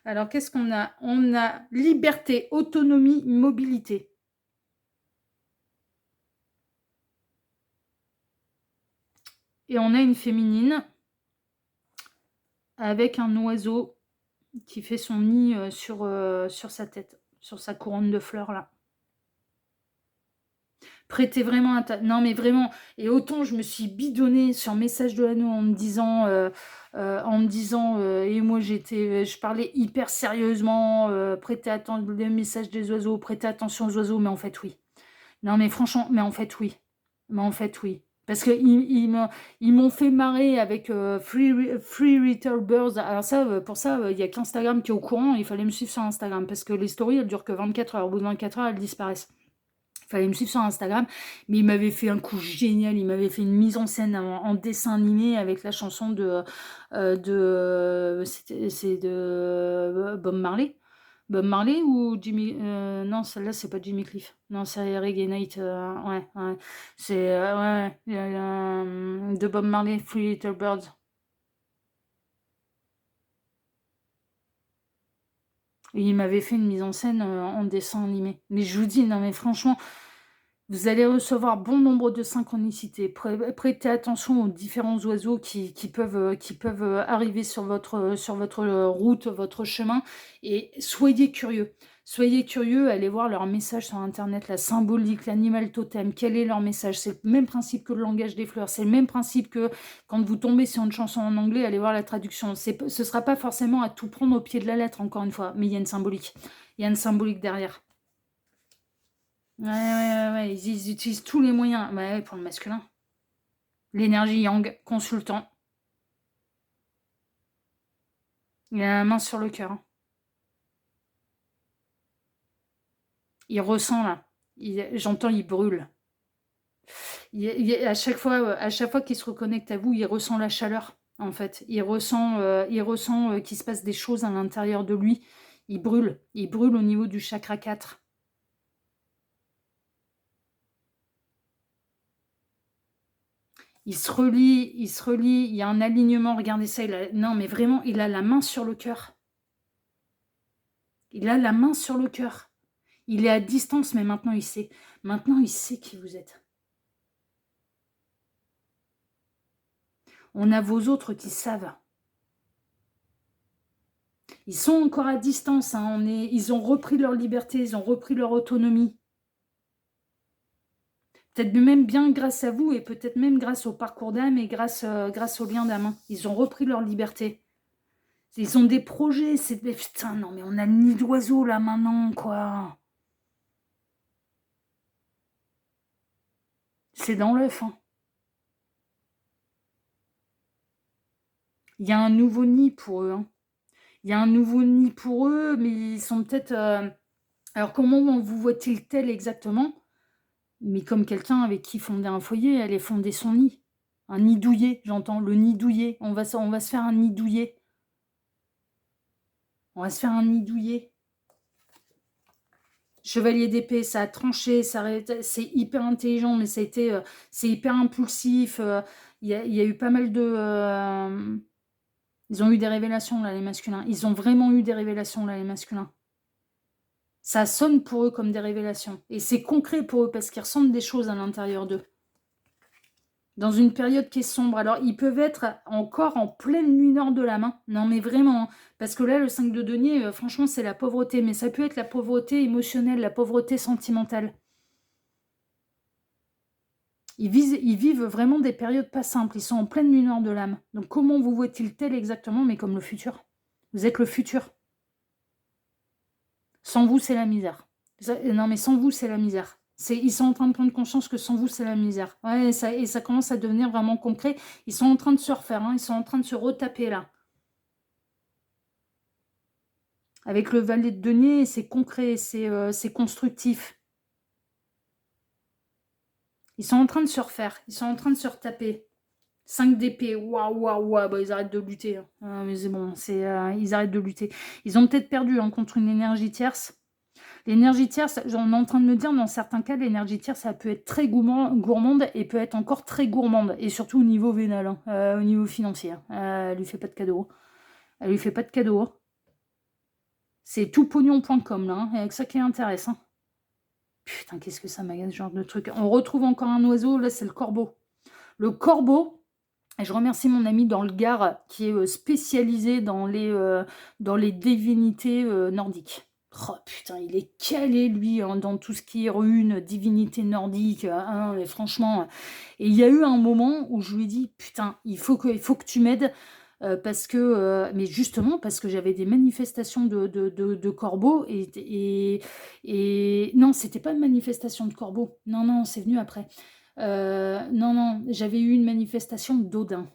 Alors, qu'est-ce qu'on a? On a liberté, autonomie, mobilité. Et on a une féminine avec un oiseau qui fait son nid sur sa tête, sur sa couronne de fleurs, là. Prêtez vraiment non mais vraiment, et autant je me suis bidonnée sur Message de l'anneau en me disant et moi je parlais hyper sérieusement, prêtez attention les messages des oiseaux, prêtez attention aux oiseaux, mais en fait oui. Non mais franchement, mais en fait oui. Mais en fait oui. Parce que ils m'ont fait marrer avec Free Little Birds. Alors ça, pour ça, il n'y a qu'Instagram qui est au courant. Il fallait me suivre sur Instagram parce que les stories, elles durent que 24 heures. Au bout de 24 heures, elles disparaissent. Fallait me suivre sur Instagram, mais il m'avait fait un coup génial, il m'avait fait une mise en scène en dessin animé avec la chanson c'est de Bob Marley. Bob Marley ou Jimmy, non, celle-là, c'est pas Jimmy Cliff. Non, c'est Reggae Night, ouais, ouais. C'est, ouais, de Bob Marley, Three Little Birds. Et il m'avait fait une mise en scène en dessin animé. Mais je vous dis, non mais franchement, vous allez recevoir bon nombre de synchronicités. Prêtez attention aux différents oiseaux qui peuvent arriver sur votre route, votre chemin. Et soyez curieux. Soyez curieux, allez voir leur message sur Internet, la symbolique, l'animal totem, quel est leur message. C'est le même principe que le langage des fleurs. C'est le même principe que quand vous tombez sur une chanson en anglais, allez voir la traduction. Ce ne sera pas forcément à tout prendre au pied de la lettre, encore une fois, mais il y a une symbolique. Il y a une symbolique derrière. Ouais, ouais, ouais, ouais, ils utilisent tous les moyens. Ouais, pour le masculin. L'énergie yang, consultant. Il a la main sur le cœur, hein. Il ressent là. J'entends, il brûle. À chaque fois qu'il se reconnecte à vous, il ressent la chaleur, en fait. Il ressent qu'il se passe des choses à l'intérieur de lui. Il brûle. Il brûle au niveau du chakra 4. Il se relie, il y a un alignement. Regardez ça. Non, mais vraiment, il a la main sur le cœur. Il a la main sur le cœur. Il est à distance, mais maintenant il sait. Maintenant, il sait qui vous êtes. On a vos autres qui savent. Ils sont encore à distance, hein. Ils ont repris leur liberté, ils ont repris leur autonomie. Peut-être même bien grâce à vous, et peut-être même grâce au parcours d'âme et grâce au lien d'âme, hein. Ils ont repris leur liberté. Ils ont des projets. Putain, non, mais on a le nid d'oiseau là maintenant, quoi. C'est dans l'œuf, hein. Il y a un nouveau nid pour eux, hein. Il y a un nouveau nid pour eux, mais ils sont peut-être Alors comment vous voit-il tel exactement? Mais comme quelqu'un avec qui fonder un foyer, aller fonder son nid. Un nid douillet, j'entends, le nid douillet. On va se faire un nid douillet. On va se faire un nid douillet. Chevalier d'épée, ça a tranché, c'est hyper intelligent, mais ça a été, c'est hyper impulsif. Il y a eu pas mal de... ils ont eu des révélations, là, les masculins. Ils ont vraiment eu des révélations, là, les masculins. Ça sonne pour eux comme des révélations. Et c'est concret pour eux, parce qu'ils ressentent des choses à l'intérieur d'eux. Dans une période qui est sombre. Alors, ils peuvent être encore en pleine lumière de la main. Non, mais vraiment. Hein. Parce que là, le 5 de denier, franchement, c'est la pauvreté. Mais ça peut être la pauvreté émotionnelle, la pauvreté sentimentale. Ils vivent vraiment des périodes pas simples. Ils sont en pleine lumière de l'âme. Donc, comment vous voient-ils tel exactement? Mais comme le futur. Vous êtes le futur. Sans vous, c'est la misère. Non, mais sans vous, c'est la misère. Ils sont en train de prendre conscience que sans vous, c'est la misère. Ouais, et ça commence à devenir vraiment concret. Ils sont en train de se refaire, hein, ils sont en train de se retaper là. Avec le valet de denier, c'est concret, c'est constructif. Ils sont en train de se refaire, ils sont en train de se retaper. 5 d'épée, waouh, waouh, waouh, bah, ils arrêtent de lutter. Hein. Ah, mais c'est bon, ils arrêtent de lutter. Ils ont peut-être perdu hein, contre une énergie tierce. L'énergie tierce, on est en train de me dire, dans certains cas, l'énergie tierce, ça peut être très gourmande et peut être encore très gourmande. Et surtout au niveau vénal, hein, au niveau financier. Elle lui fait pas de cadeau. Elle lui fait pas de cadeau. C'est toutpognon.com, là. Hein, avec ça qui est intéressant. Putain, qu'est-ce que ça m'agace, ce genre de truc. On retrouve encore un oiseau, là, c'est le corbeau. Le corbeau, et je remercie mon ami dans le Gard, qui est spécialisé dans les divinités nordiques. Oh putain, il est calé, lui, hein, dans tout ce qui est runes, divinité nordique, hein, et franchement. Et il y a eu un moment où je lui ai dit, putain, il faut que tu m'aides, parce que, mais justement, parce que j'avais des manifestations de corbeaux, et non, c'était pas une manifestation de corbeaux. Non, non, c'est venu après. Non, non, j'avais eu une manifestation d'Odin.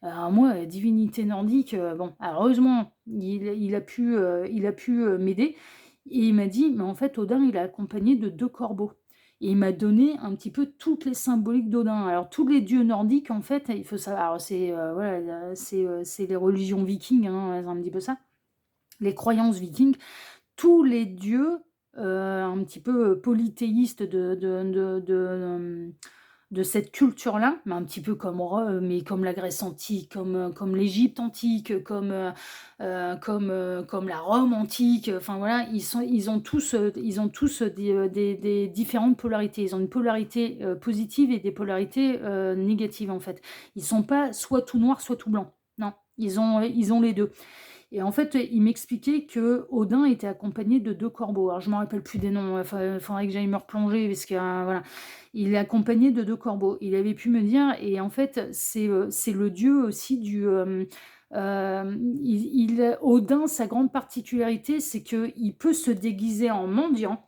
Alors moi, divinité nordique, bon, alors heureusement, il a pu, m'aider et il m'a dit: «Mais en fait, Odin, il est accompagné de 2 corbeaux» et il m'a donné un petit peu toutes les symboliques d'Odin. Alors tous les dieux nordiques, en fait, il faut savoir, alors c'est, voilà, c'est les religions vikings, hein, c'est un petit peu ça, les croyances vikings. Tous les dieux, un petit peu polythéistes de cette culture-là, mais un petit peu mais comme la Grèce antique, comme l'Égypte antique, comme la Rome antique, enfin voilà, ils ont tous des différentes polarités. Ils ont une polarité positive et des polarités négatives en fait. Ils sont pas soit tout noir, soit tout blanc. Non, ils ont les deux. Et en fait, il m'expliquait que Odin était accompagné de 2 corbeaux. Alors je ne me rappelle plus des noms, il faudrait que j'aille me replonger parce que, voilà. Il est accompagné de 2 corbeaux. Il avait pu me dire et en fait, c'est le dieu aussi Odin, sa grande particularité, c'est qu'il peut se déguiser en mendiant.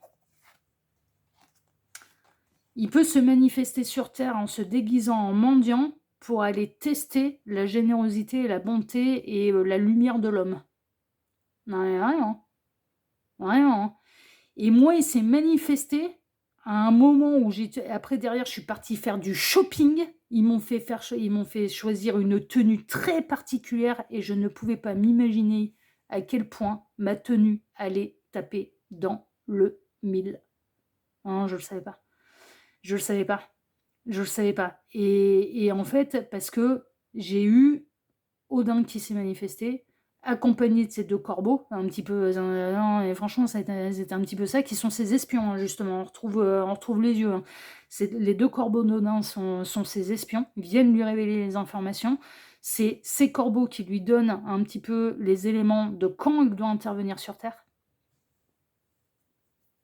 Il peut se manifester sur terre en se déguisant en mendiant pour aller tester la générosité, la bonté et la lumière de l'homme. Non, mais vraiment. Vraiment. Et moi, il s'est manifesté à un moment où j'étais. Après, derrière, je suis partie faire du shopping. Ils m'ont fait choisir une tenue très particulière et je ne pouvais pas m'imaginer à quel point ma tenue allait taper dans le mille. Non, je le savais pas. Je le savais pas. Je le savais pas. Et en fait, parce que j'ai eu Odin qui s'est manifesté, accompagné de ces 2 corbeaux, un petit peu, et franchement, c'était un petit peu ça, qui sont ses espions, hein, justement. On retrouve les yeux. Hein. Les 2 corbeaux d'Odin sont ses espions, ils viennent lui révéler les informations. C'est ces corbeaux qui lui donnent un petit peu les éléments de quand il doit intervenir sur Terre.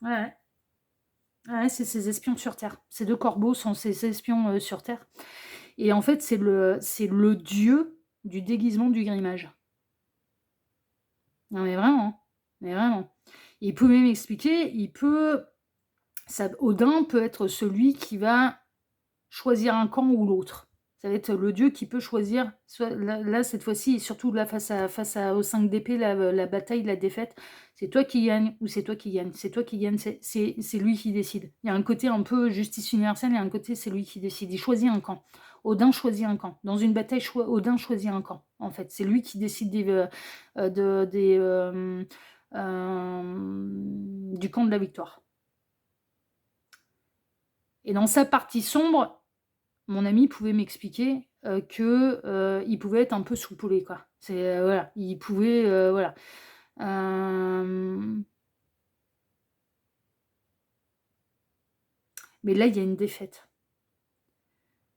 Ouais, ouais, c'est ses espions sur Terre. Ces 2 corbeaux sont ses espions sur Terre. Et en fait, c'est le dieu du déguisement du grimage. Non mais vraiment, hein. Mais vraiment. Il peut même expliquer, Odin peut être celui qui va choisir un camp ou l'autre. Ça va être le dieu qui peut choisir, soit, là, cette fois-ci, et surtout là, au 5 d'épée, la bataille, la défaite, c'est toi qui gagne ou c'est toi qui gagne. C'est toi qui gagne, c'est lui qui décide. Il y a un côté un peu justice universelle et un côté, c'est lui qui décide. Il choisit un camp. Odin choisit un camp. Dans une bataille, Odin choisit un camp, en fait. C'est lui qui décide du camp de la victoire. Et dans sa partie sombre, mon ami pouvait m'expliquer qu'il pouvait être un peu soupolé, quoi. Voilà, il pouvait, voilà. Mais là, il y a une défaite.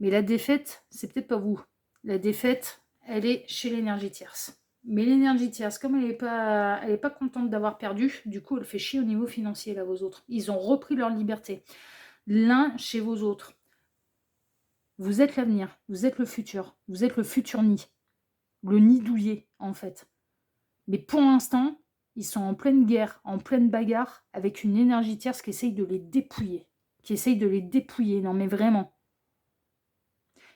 Mais la défaite, c'est peut-être pas vous. La défaite, elle est chez l'énergie tierce. Mais l'énergie tierce, comme elle est pas contente d'avoir perdu, du coup, elle fait chier au niveau financier, là, vos autres. Ils ont repris leur liberté. L'un chez vos autres. Vous êtes l'avenir, vous êtes le futur nid. Le nid douillet, en fait. Mais pour l'instant, ils sont en pleine guerre, en pleine bagarre, avec une énergie tierce qui essaye de les dépouiller. Non, mais vraiment.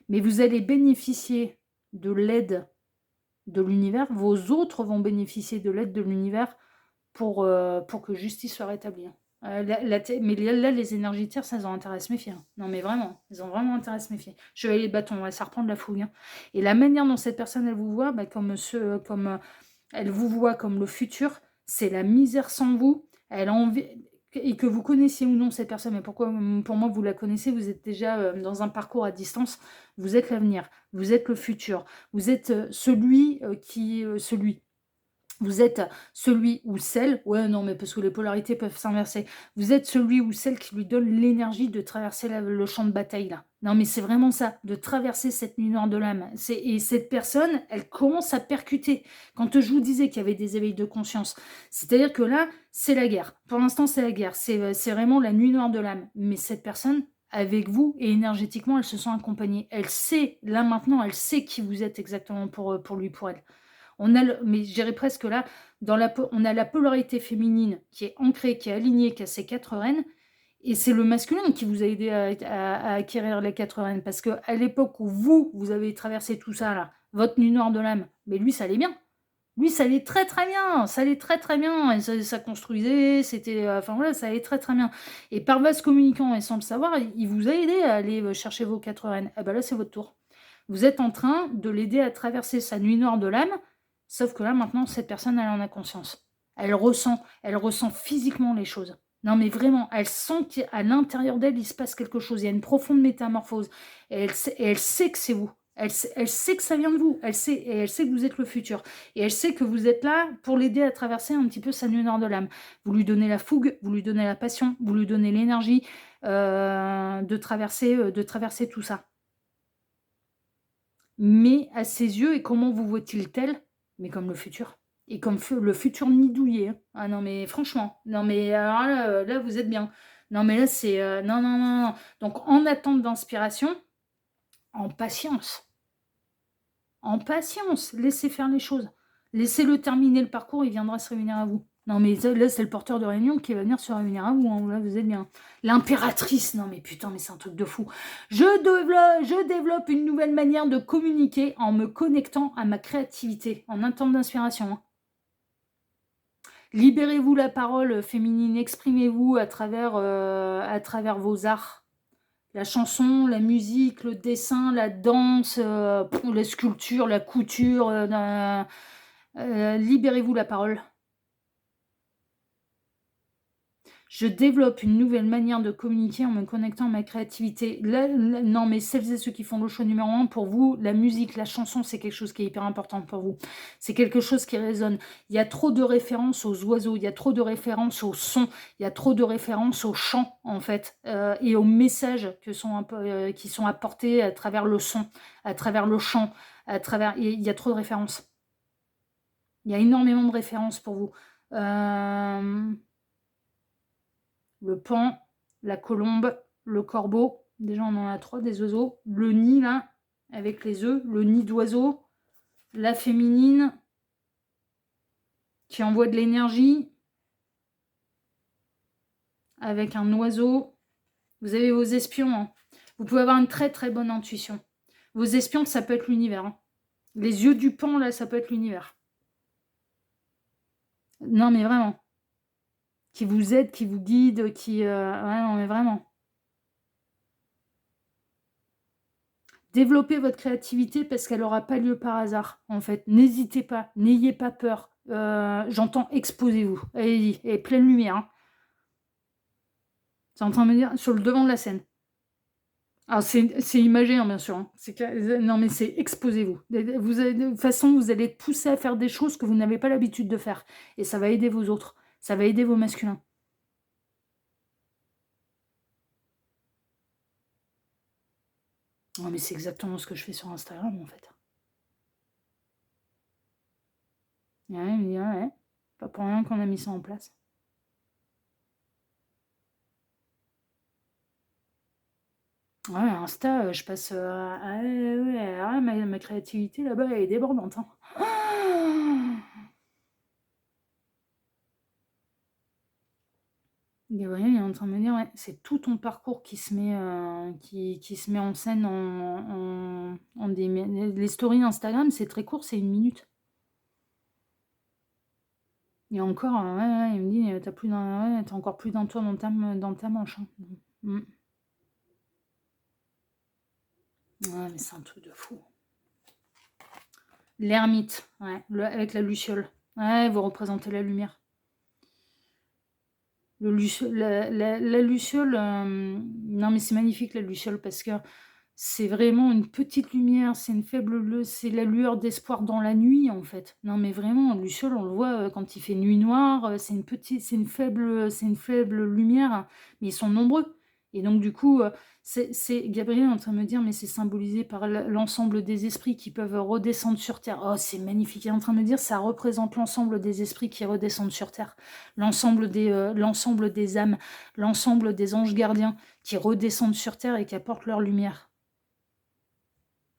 Mais vous allez bénéficier de l'aide de l'univers. Vos autres vont bénéficier de l'aide de l'univers pour que justice soit rétablie. Mais là, les énergies tierces, elles ont intérêt à se méfier. Non, mais vraiment, elles ont vraiment intérêt à se méfier. Chevalier de bâton, ouais, ça reprend de la fougue. Et la manière dont cette personne, elle vous voit, comme elle vous voit comme le futur, c'est la misère sans vous. Elle a envie, et que vous connaissiez ou non cette personne, mais pourquoi, pour moi, vous la connaissez, vous êtes déjà dans un parcours à distance, vous êtes l'avenir, vous êtes le futur, vous êtes vous êtes celui ou celle, ouais non mais parce que les polarités peuvent s'inverser, vous êtes celui ou celle qui lui donne l'énergie de traverser le champ de bataille là. Non mais c'est vraiment ça, de traverser cette nuit noire de l'âme. Et cette personne, elle commence à percuter. Quand je vous disais qu'il y avait des éveils de conscience, c'est-à-dire que là, c'est la guerre. Pour l'instant, c'est la guerre. C'est vraiment la nuit noire de l'âme. Mais cette personne, avec vous et énergétiquement, elle se sent accompagnée. Elle sait, là maintenant, elle sait qui vous êtes exactement pour lui, pour elle. Mais je dirais presque là, on a la polarité féminine qui est ancrée, qui est alignée, qui a ses 4 reines, et c'est le masculin qui vous a aidé à acquérir les 4 reines, parce qu'à l'époque où vous avez traversé tout ça, là, votre nuit noire de l'âme, mais lui, ça allait bien. Lui, ça allait très très bien, ça allait très très bien, et ça construisait, c'était, enfin voilà, ça allait très très bien. Et par vase communicant, et sans le savoir, il vous a aidé à aller chercher vos 4 reines. Et ben là, c'est votre tour. Vous êtes en train de l'aider à traverser sa nuit noire de l'âme, sauf que là, maintenant, cette personne, elle en a conscience. Elle ressent physiquement les choses. Non, mais vraiment, elle sent qu'à l'intérieur d'elle, il se passe quelque chose. Il y a une profonde métamorphose. Et elle sait que c'est vous. Elle sait que ça vient de vous. Elle sait que vous êtes le futur. Et elle sait que vous êtes là pour l'aider à traverser un petit peu sa nuit noire de l'âme. Vous lui donnez la fougue, vous lui donnez la passion, vous lui donnez l'énergie de traverser tout ça. Mais à ses yeux, et comment vous voit-il tel? Mais comme le futur. Et comme le futur nid douillet. Ah non, mais franchement. Non, mais alors là, vous êtes bien. Non, mais là, c'est... non, non, non, non. Donc, en attente d'inspiration, en patience. En patience. Laissez faire les choses. Laissez-le terminer le parcours, il viendra se réunir à vous. Non, mais là, c'est le porteur de réunion qui va venir se réunir à vous. Hein. Là, vous êtes bien. L'impératrice. Non, mais putain, mais c'est un truc de fou. Je développe une nouvelle manière de communiquer en me connectant à ma créativité, en un temps d'inspiration. Hein. Libérez-vous la parole féminine, exprimez-vous à travers vos arts. La chanson, la musique, le dessin, la danse, la sculpture, la couture. Libérez-vous la parole. Je développe une nouvelle manière de communiquer en me connectant à ma créativité. Là, non, mais celles et ceux qui font le choix numéro 1, pour vous, la musique, la chanson, c'est quelque chose qui est hyper important pour vous. C'est quelque chose qui résonne. Il y a trop de références aux oiseaux, il y a trop de références aux sons, il y a trop de références aux chants, en fait, et aux messages qui sont apportés à travers le son, à travers le chant, il y a trop de références. Il y a énormément de références pour vous. Le paon, la colombe, le corbeau. Déjà, on en a 3 des oiseaux. Le nid, là, avec les œufs. Le nid d'oiseau. La féminine, qui envoie de l'énergie. Avec un oiseau. Vous avez vos espions. Hein. Vous pouvez avoir une très très bonne intuition. Vos espions, ça peut être l'univers, hein. Les yeux du pan, là, ça peut être l'univers. Non, mais vraiment. Qui vous aide, qui vous guide, ouais, non, mais vraiment. Développez votre créativité parce qu'elle aura pas lieu par hasard, en fait. N'hésitez pas, n'ayez pas peur. J'entends exposez-vous. Allez-y, et pleine lumière, hein. C'est en train de me dire sur le devant de la scène. Alors c'est imagé, hein, bien sûr, hein. C'est que non, mais c'est exposez-vous. Vous allez de toute façon, vous allez être poussé à faire des choses que vous n'avez pas l'habitude de faire et ça va aider vos autres. Ça va aider vos masculins. Non, mais c'est exactement ce que je fais sur Instagram, en fait. Ouais, il me dit: «Ouais, ouais, pas pour rien qu'on a mis ça en place». Ouais, Insta, je passe, ah ouais, ouais, ouais, ah ma créativité là-bas, elle est débordante, hein. Gabriel est en train de me dire: «Ouais, c'est tout ton parcours qui se met, qui se met en scène en des les stories Instagram, c'est très court, c'est 1 minute». Et encore, ouais, ouais, il me dit: «Tu plus d'un ouais, tu encore plus d'un tour dans ta manche, hein». Mmh. Ouais, mais c'est un truc de fou. L'ermite, ouais, avec la luciole. Ouais, vous représentez la lumière. La luciole, non mais c'est magnifique la luciole parce que c'est vraiment une petite lumière, c'est une faible c'est la lueur d'espoir dans la nuit en fait. Non mais vraiment, luciole, on le voit, quand il fait nuit noire, c'est une faible lumière, mais ils sont nombreux et donc du coup, c'est Gabriel est en train de me dire: «Mais c'est symbolisé par l'ensemble des esprits qui peuvent redescendre sur terre». Oh, c'est magnifique. Il est en train de me dire: «Ça représente l'ensemble des esprits qui redescendent sur terre». L'ensemble des âmes, l'ensemble des anges gardiens qui redescendent sur terre et qui apportent leur lumière.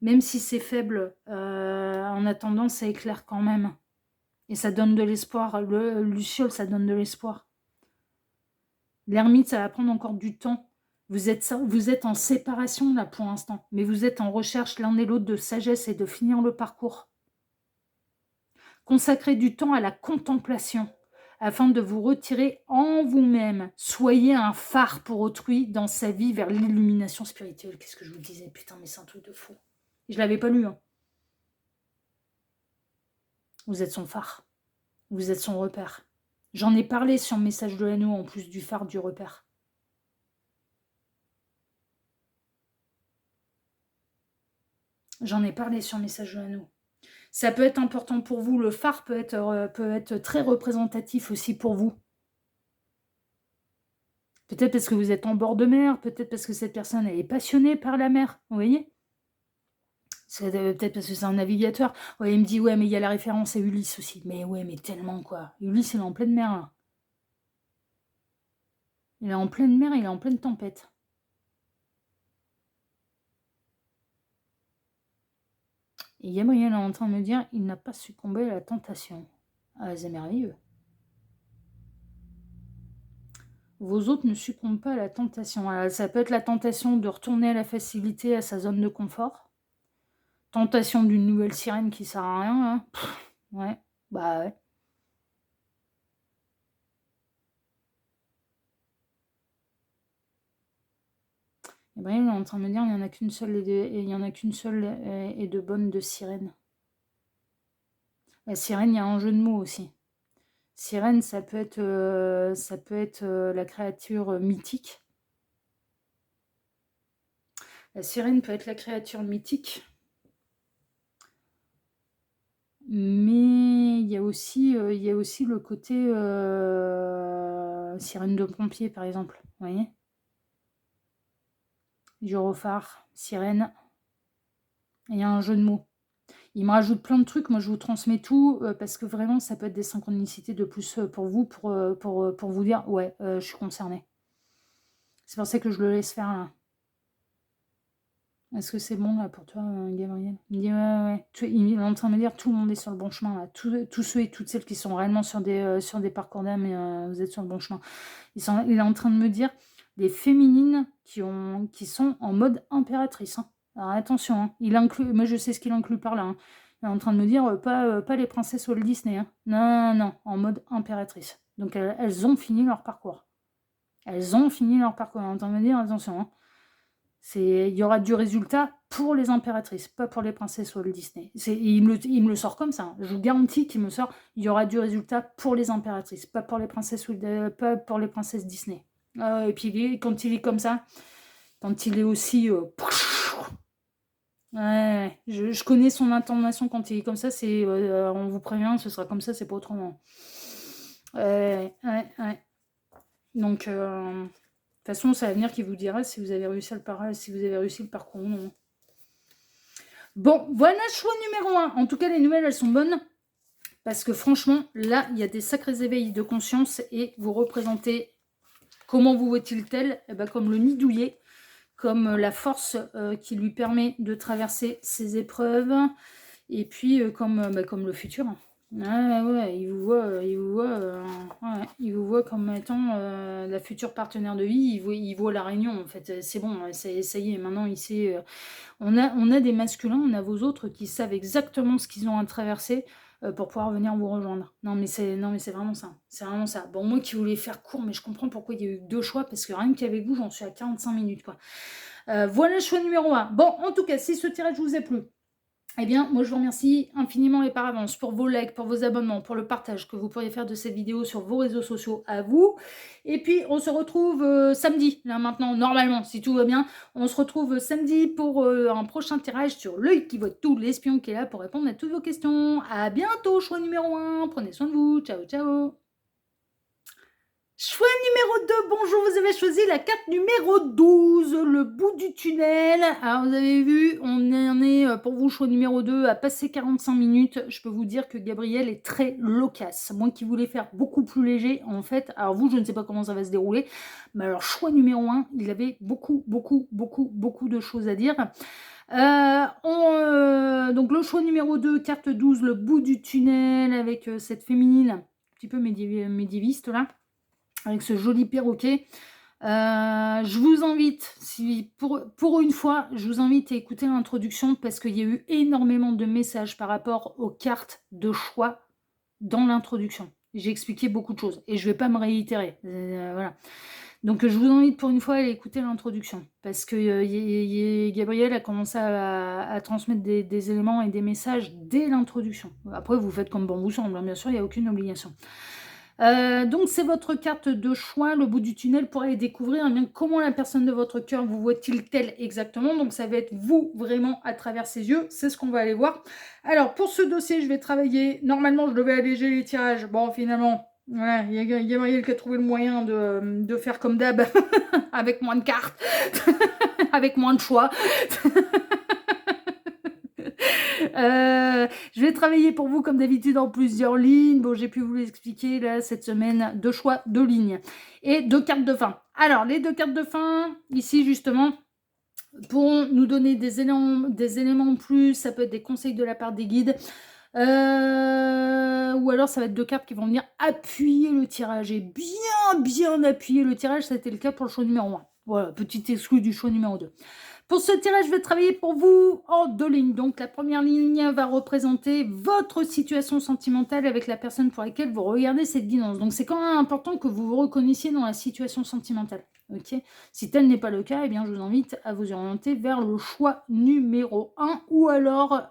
Même si c'est faible, en attendant, ça éclaire quand même et ça donne de l'espoir. Le luciole, ça donne de l'espoir. L'ermite, ça va prendre encore du temps. Vous êtes en séparation là pour l'instant, mais vous êtes en recherche l'un et l'autre de sagesse et de finir le parcours. Consacrez du temps à la contemplation afin de vous retirer en vous-même. Soyez un phare pour autrui dans sa vie vers l'illumination spirituelle. Qu'est-ce que je vous disais? Putain, mais c'est un truc de fou. Je l'avais pas lu, hein. Vous êtes son phare. Vous êtes son repère. J'en ai parlé sur Message de l'anneau en plus du phare du repère. J'en ai parlé sur Message de l'anneau. Ça peut être important pour vous. Le phare peut être très représentatif aussi pour vous. Peut-être parce que vous êtes en bord de mer, peut-être parce que cette personne elle est passionnée par la mer, vous voyez? C'est peut-être parce que c'est un navigateur. Ouais, il me dit: «Ouais, mais il y a la référence à Ulysse aussi». Mais ouais, mais tellement quoi. Ulysse, il est en pleine mer là. Il est en pleine mer, il est en pleine tempête. Et Gabriel est en train de me dire: «Il n'a pas succombé à la tentation». Ah, c'est merveilleux. Vos autres ne succombent pas à la tentation. Ça peut être la tentation de retourner à la facilité, à sa zone de confort. Tentation d'une nouvelle sirène qui sert à rien là. Ouais, bah ouais. Gabriel est en train de me dire: «Il y en a qu'une seule et il y en a qu'une seule et de bonne de sirène». La sirène, il y a un jeu de mots aussi. Sirène, ça peut être, la créature, mythique. La sirène peut être la créature mythique. Mais il y a aussi le côté, sirène de pompier, par exemple, vous voyez? Gyrophare, sirène, il y a un jeu de mots. Il me rajoute plein de trucs, moi je vous transmets tout, parce que vraiment ça peut être des synchronicités de plus, pour vous, pour vous dire: «Ouais, je suis concernée». C'est pour ça que je le laisse faire là. Est-ce que c'est bon là pour toi, Gabriel? Il me dit: «Ouais, ouais, ouais». Il est en train de me dire: «Tout le monde est sur le bon chemin là. Tous ceux et toutes celles qui sont réellement sur des parcours d'âme et vous êtes sur le bon chemin». Il est en train de me dire: «Des féminines qui sont en mode impératrice, hein». Alors attention, hein, il inclut, moi je sais ce qu'il inclut par là. Hein. Il est en train de me dire pas les princesses Walt Disney. Hein. Non, non, en mode impératrice. Donc elles ont fini leur parcours. Elles ont fini leur parcours. Il est en train de me dire attention. Hein. Il y aura du résultat pour les impératrices, pas pour les princesses Walt Disney. Il me le sort comme ça. Hein. Je vous garantis qu'il me sort. Il y aura du résultat pour les impératrices, pas pour les princesses, pas pour les princesses Disney. Et puis quand il est comme ça, quand il est aussi ouais, je connais son intonation quand il est comme ça, c'est on vous prévient, ce sera comme ça, c'est pas autrement. Ouais. Donc, de toute façon, c'est l'avenir qui vous dira si vous avez réussi le parcours ou non. Bon, voilà choix numéro 1. En tout cas, les nouvelles, elles sont bonnes. Parce que franchement, là, il y a des sacrés éveils de conscience et vous représentez, comment vous voit-il-t-elle? Eh ben, comme le nid douillet, comme la force qui lui permet de traverser ses épreuves, et puis comme le futur. Ouais, il vous voit comme étant la future partenaire de vie, il voit la réunion, en fait, c'est bon, ça y est, maintenant il sait, on a des masculins, on a vos autres qui savent exactement ce qu'ils ont à traverser pour pouvoir venir vous rejoindre. Non mais c'est vraiment ça, c'est vraiment ça. Bon, moi qui voulais faire court, mais je comprends pourquoi il y a eu 2 choix, parce que rien qu'avec vous, j'en suis à 45 minutes, quoi. Voilà le choix numéro 1. Bon, en tout cas, si ce tirage vous a plu, eh bien, moi, je vous remercie infiniment et par avance pour vos likes, pour vos abonnements, pour le partage que vous pourriez faire de cette vidéo sur vos réseaux sociaux à vous. Et puis, on se retrouve samedi, là maintenant, normalement, si tout va bien. On se retrouve samedi pour un prochain tirage sur l'œil qui voit tout, l'espion qui est là pour répondre à toutes vos questions. À bientôt, choix numéro 1. Prenez soin de vous. Ciao, ciao. Choix numéro 2, bonjour, vous avez choisi la carte numéro 12, le bout du tunnel. Alors vous avez vu, on en est pour vous, choix numéro 2, à passer 45 minutes. Je peux vous dire que Gabriel est très loquace. Moi qui voulais faire beaucoup plus léger, en fait, alors vous, je ne sais pas comment ça va se dérouler, mais alors choix numéro 1, il avait beaucoup de choses à dire. Donc le choix numéro 2, carte 12, le bout du tunnel, avec cette féminine un petit peu médiéviste là, avec ce joli perroquet. Je vous invite, si pour une fois, je vous invite à écouter l'introduction parce qu'il y a eu énormément de messages par rapport aux cartes de choix dans l'introduction. J'ai expliqué beaucoup de choses et je ne vais pas me réitérer. Voilà. Donc je vous invite pour une fois à aller écouter l'introduction parce que Gabriel a commencé à transmettre des éléments et des messages dès l'introduction. Après, vous faites comme bon vous semble, hein, bien sûr, il n'y a aucune obligation. Donc c'est votre carte de choix, le bout du tunnel, pour aller découvrir bien comment la personne de votre cœur vous voit-il-t-elle exactement. Donc ça va être vous vraiment à travers ses yeux, c'est ce qu'on va aller voir. Alors pour ce dossier, je vais travailler, normalement je devais alléger les tirages, bon finalement, ouais, il y a Gabriel qui a trouvé le moyen de faire comme d'hab, avec moins de cartes, avec moins de choix. Je vais travailler pour vous comme d'habitude en plusieurs lignes. Bon, j'ai pu vous l'expliquer là cette semaine, 2 choix, 2 lignes et 2 cartes de fin. Alors, les 2 cartes de fin, ici justement, pourront nous donner des éléments en plus. Ça peut être des conseils de la part des guides. Ou alors ça va être 2 cartes qui vont venir appuyer le tirage et bien appuyer le tirage. Ça a été le cas pour le choix numéro 1. Voilà, petit exclu du choix numéro 2. Pour ce tirage, je vais travailler pour vous en 2 lignes. Donc, la première ligne va représenter votre situation sentimentale avec la personne pour laquelle vous regardez cette guidance. Donc, c'est quand même important que vous vous reconnaissiez dans la situation sentimentale. Okay, si tel n'est pas le cas, eh bien, je vous invite à vous orienter vers le choix numéro 1 ou alors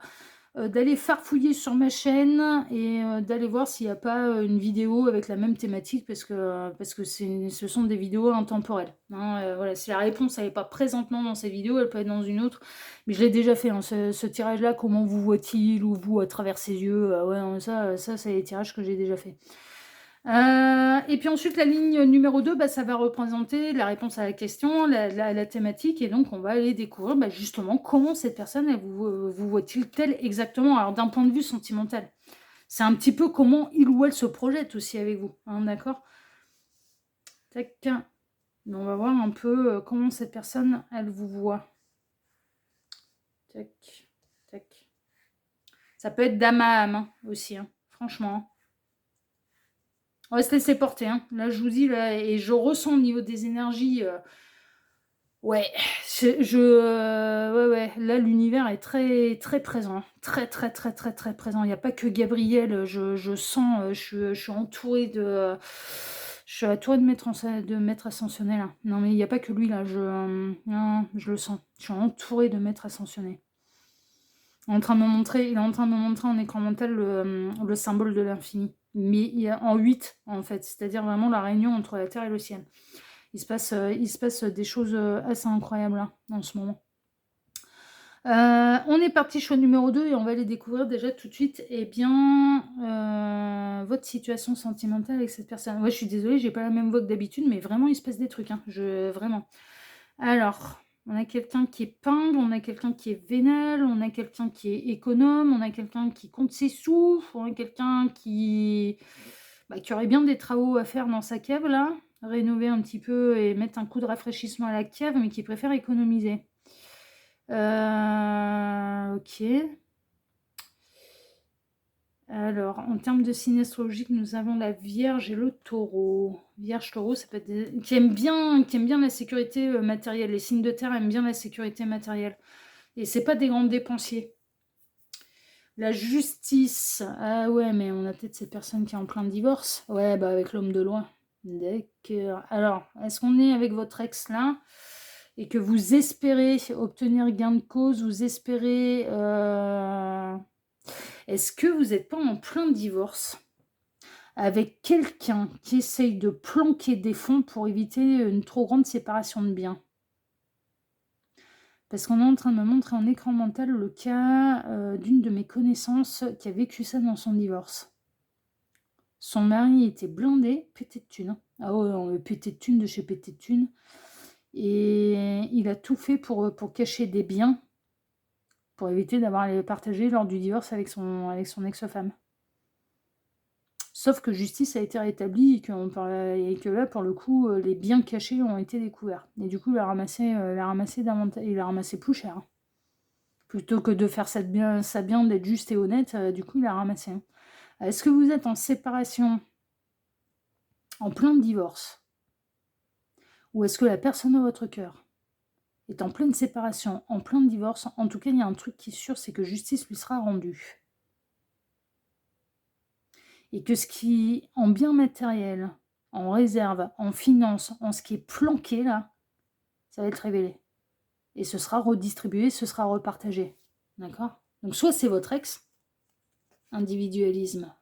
d'aller farfouiller sur ma chaîne et d'aller voir s'il n'y a pas une vidéo avec la même thématique parce que ce sont des vidéos intemporelles. Hein, voilà, si la réponse n'est pas présentement dans cette vidéo, elle peut être dans une autre. Mais je l'ai déjà fait, hein, ce tirage-là, comment vous voit-il ou vous à travers ses yeux. Ouais, ça c'est les tirages que j'ai déjà fait. Et puis ensuite, la ligne numéro 2, ça va représenter la réponse à la question, la thématique, et donc on va aller découvrir justement comment cette personne, elle vous voit-il-t-elle exactement, alors d'un point de vue sentimental. C'est un petit peu comment il ou elle se projette aussi avec vous, hein, d'accord? Tac. On va voir un peu comment cette personne, elle vous voit. Tac, tac. Ça peut être d'âme à âme, hein, aussi, hein, franchement. On va se laisser porter. Hein. Là, je vous dis, là, et je ressens au niveau des énergies Ouais, ouais, ouais, là, l'univers est très, très présent, très, très, très, très, très présent. Il y a pas que Gabriel, je sens, je suis entourée je suis entourée de maîtres ascensionnels, là. Non, mais il y a pas que lui, là, non, je le sens. Je suis entourée de maîtres ascensionnels. Il est en train de me montrer en écran mental le symbole de l'infini. Mais il y a en 8 en fait, c'est-à-dire vraiment la réunion entre la terre et le ciel. Il se passe des choses assez incroyables là, en ce moment. On est parti choix numéro 2 et on va aller découvrir déjà tout de suite votre situation sentimentale avec cette personne. Ouais, je suis désolée, j'ai pas la même voix que d'habitude, mais vraiment, il se passe des trucs. Hein. Vraiment. Alors, on a quelqu'un qui est pingre, on a quelqu'un qui est vénal, on a quelqu'un qui est économe, on a quelqu'un qui compte ses sous, on a quelqu'un qui aurait bien des travaux à faire dans sa cave, là, rénover un petit peu et mettre un coup de rafraîchissement à la cave, mais qui préfère économiser. Ok. Alors, en termes de signe astrologique, nous avons la Vierge et le Taureau. Vierge, Taureau, ça peut être qui aiment bien la sécurité matérielle. Les signes de terre aiment bien la sécurité matérielle. Et c'est pas des grands dépensiers. La justice. Ah ouais, mais on a peut-être cette personne qui est en plein divorce. Ouais, bah avec l'homme de loi. D'accord. Alors, est-ce qu'on est avec votre ex là et que vous espérez obtenir gain de cause, vous espérez... Est-ce que vous n'êtes pas en plein divorce avec quelqu'un qui essaye de planquer des fonds pour éviter une trop grande séparation de biens? Parce qu'on est en train de me montrer en écran mental le cas d'une de mes connaissances qui a vécu ça dans son divorce. Son mari était blindé, pété de thunes. Hein. Ah ouais, pété de thunes de chez pété de thunes. Et il a tout fait pour cacher des biens, pour éviter d'avoir à les partager lors du divorce avec son ex-femme. Sauf que justice a été rétablie et que là, pour le coup, les biens cachés ont été découverts. Et du coup, il a ramassé plus cher. Hein. Plutôt que de faire sa bien d'être juste et honnête, du coup, il a ramassé. Hein. Est-ce que vous êtes en séparation, en plein divorce? Ou est-ce que la personne de votre cœur est en pleine séparation, en plein divorce? En tout cas, il y a un truc qui est sûr, c'est que justice lui sera rendue. Et que ce qui, en bien matériel, en réserve, en finance, en ce qui est planqué là, ça va être révélé. Et ce sera redistribué, ce sera repartagé. D'accord? Donc soit c'est votre ex, individualisme.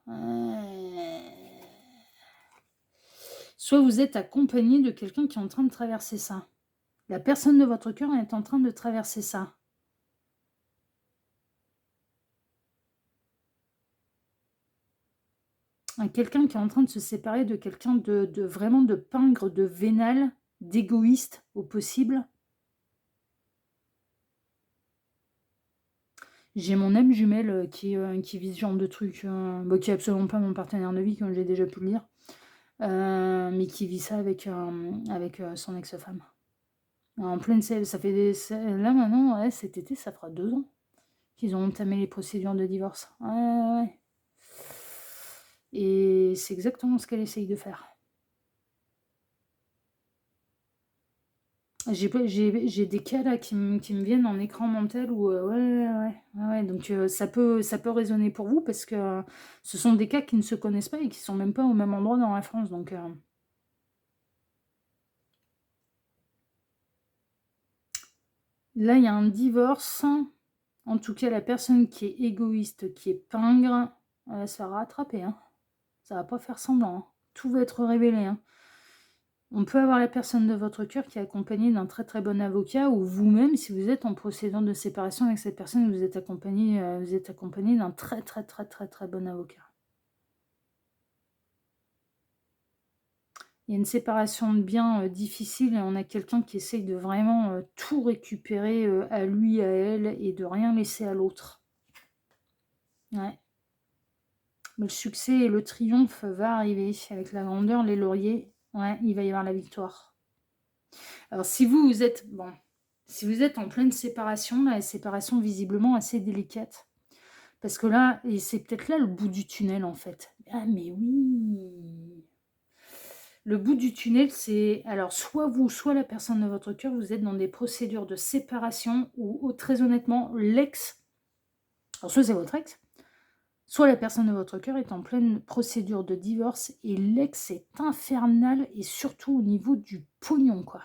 Soit vous êtes accompagné de quelqu'un qui est en train de traverser ça. La personne de votre cœur est en train de traverser ça. Quelqu'un qui est en train de se séparer de quelqu'un de vraiment de pingre, de vénal, d'égoïste au possible. J'ai mon âme jumelle qui vit ce genre de truc, qui est absolument pas mon partenaire de vie, comme j'ai déjà pu le lire, mais qui vit ça avec son ex-femme. En pleine ça fait là maintenant, ouais, cet été, ça fera 2 ans qu'ils ont entamé les procédures de divorce. Ouais. Et c'est exactement ce qu'elle essaye de faire. J'ai des cas là qui me viennent en écran mental où ouais. Donc ça peut résonner pour vous parce que ce sont des cas qui ne se connaissent pas et qui sont même pas au même endroit dans la France. Donc là, il y a un divorce. En tout cas, la personne qui est égoïste, qui est pingre, ça va rattraper. Hein. Ça va pas faire semblant. Hein. Tout va être révélé. Hein. On peut avoir la personne de votre cœur qui est accompagnée d'un très très bon avocat ou vous-même, si vous êtes en procédure de séparation avec cette personne, vous êtes accompagné d'un très très très très très bon avocat. Il y a une séparation de biens difficile et on a quelqu'un qui essaye de vraiment tout récupérer à lui, à elle et de rien laisser à l'autre. Ouais. Mais le succès et le triomphe va arriver avec la grandeur, les lauriers. Ouais, il va y avoir la victoire. Alors si vous êtes en pleine séparation, la séparation visiblement assez délicate, parce que là, et c'est peut-être là le bout du tunnel en fait. Ah mais oui, Le bout du tunnel, c'est alors soit vous, soit la personne de votre cœur, vous êtes dans des procédures de séparation ou très honnêtement, l'ex, alors soit c'est votre ex, soit la personne de votre cœur est en pleine procédure de divorce et l'ex est infernal et surtout au niveau du pognon, quoi.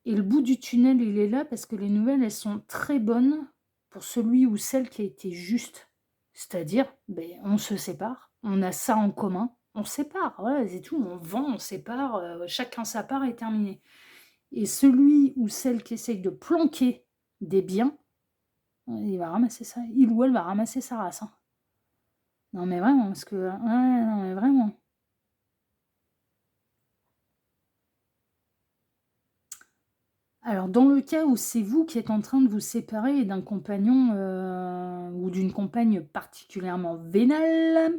Et le bout du tunnel, il est là parce que les nouvelles, elles sont très bonnes pour celui ou celle qui a été juste. C'est-à-dire, ben, on se sépare, on a ça en commun, on se sépare, voilà, c'est tout, on vend, on sépare, chacun sa part et terminé. Et celui ou celle qui essaye de planquer des biens, il va ramasser ça, il ou elle va ramasser sa race, hein. Non mais vraiment, parce que ouais, non mais vraiment. Alors dans le cas où c'est vous qui êtes en train de vous séparer d'un compagnon, ou d'une compagne particulièrement vénale,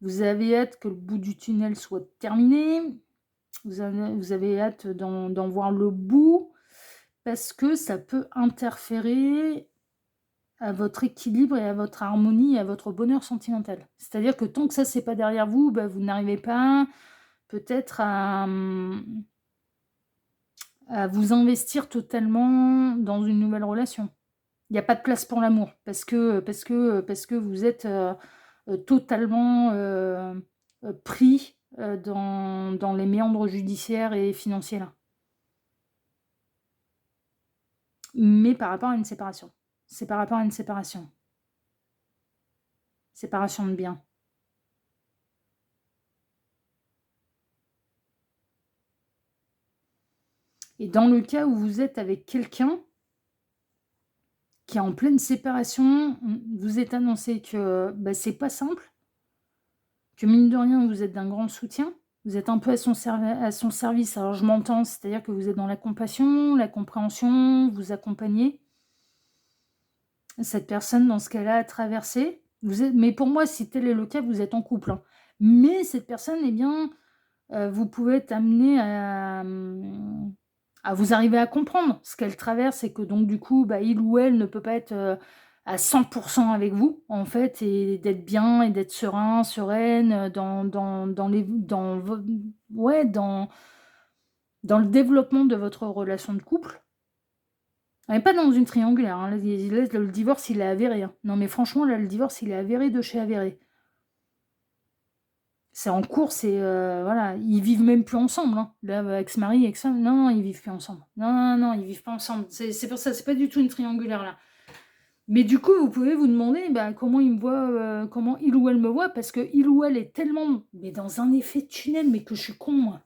vous avez hâte que le bout du tunnel soit terminé, vous avez hâte d'en voir le bout, parce que ça peut interférer à votre équilibre et à votre harmonie et à votre bonheur sentimental. C'est-à-dire que tant que ça, c'est pas derrière vous, bah, vous n'arrivez pas peut-être à vous investir totalement dans une nouvelle relation. Il y a pas de place pour l'amour parce que vous êtes, totalement, pris, dans les méandres judiciaires et financiers là. Mais par rapport à une séparation. C'est par rapport à une séparation. Séparation de biens. Et dans le cas où vous êtes avec quelqu'un qui est en pleine séparation, vous êtes annoncé que, bah, c'est pas simple, que mine de rien, vous êtes d'un grand soutien. Vous êtes un peu à son service. Alors je m'entends, c'est-à-dire que vous êtes dans la compassion, la compréhension, vous accompagnez cette personne dans ce qu'elle a à traverser. Mais pour moi, si tel est le cas, vous êtes en couple, hein. Mais cette personne, eh bien, vous pouvez être amené à vous arriver à comprendre ce qu'elle traverse et que donc du coup, bah, il ou elle ne peut pas être, à 100 avec vous, en fait, et d'être bien et d'être serein, sereine, dans vo ouais, dans le développement de votre relation de couple. On n'est pas dans une triangulaire, hein, là, le divorce, il est avéré, hein. Non, mais franchement, là, le divorce, il est avéré de chez avéré. C'est en cours, c'est, voilà, ils vivent même plus ensemble, hein. Là, ex-mari, ex-femme, non, non, ils vivent plus ensemble. Non, non, non, ils vivent pas ensemble. C'est pour ça, c'est pas du tout une triangulaire, là. Mais du coup, vous pouvez vous demander, bah, comment il me voit, comment il ou elle me voit, parce que il ou elle est tellement mais dans un effet de tunnel, mais que je suis con, moi.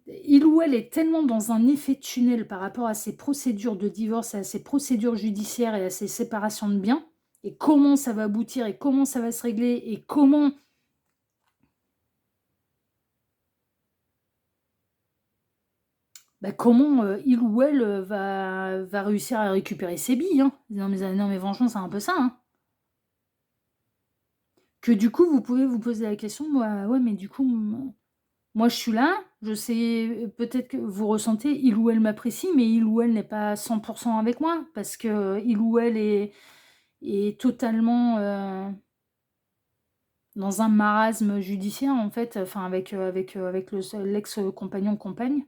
Il ou elle est tellement dans un effet de tunnel par rapport à ses procédures de divorce, à ses procédures judiciaires et à ses séparations de biens, et comment ça va aboutir et comment ça va se régler et comment, il ou elle, va réussir à récupérer ses billes, hein. Non mais franchement, c'est un peu ça, hein. Que du coup, vous pouvez vous poser la question: «Bah, ouais, mais du coup, moi je suis là, je sais peut-être que vous ressentez, il ou elle m'apprécie, mais il ou elle n'est pas à 100 avec moi parce que il ou elle est totalement, dans un marasme judiciaire, en fait, enfin avec l'ex-compagnon, compagne».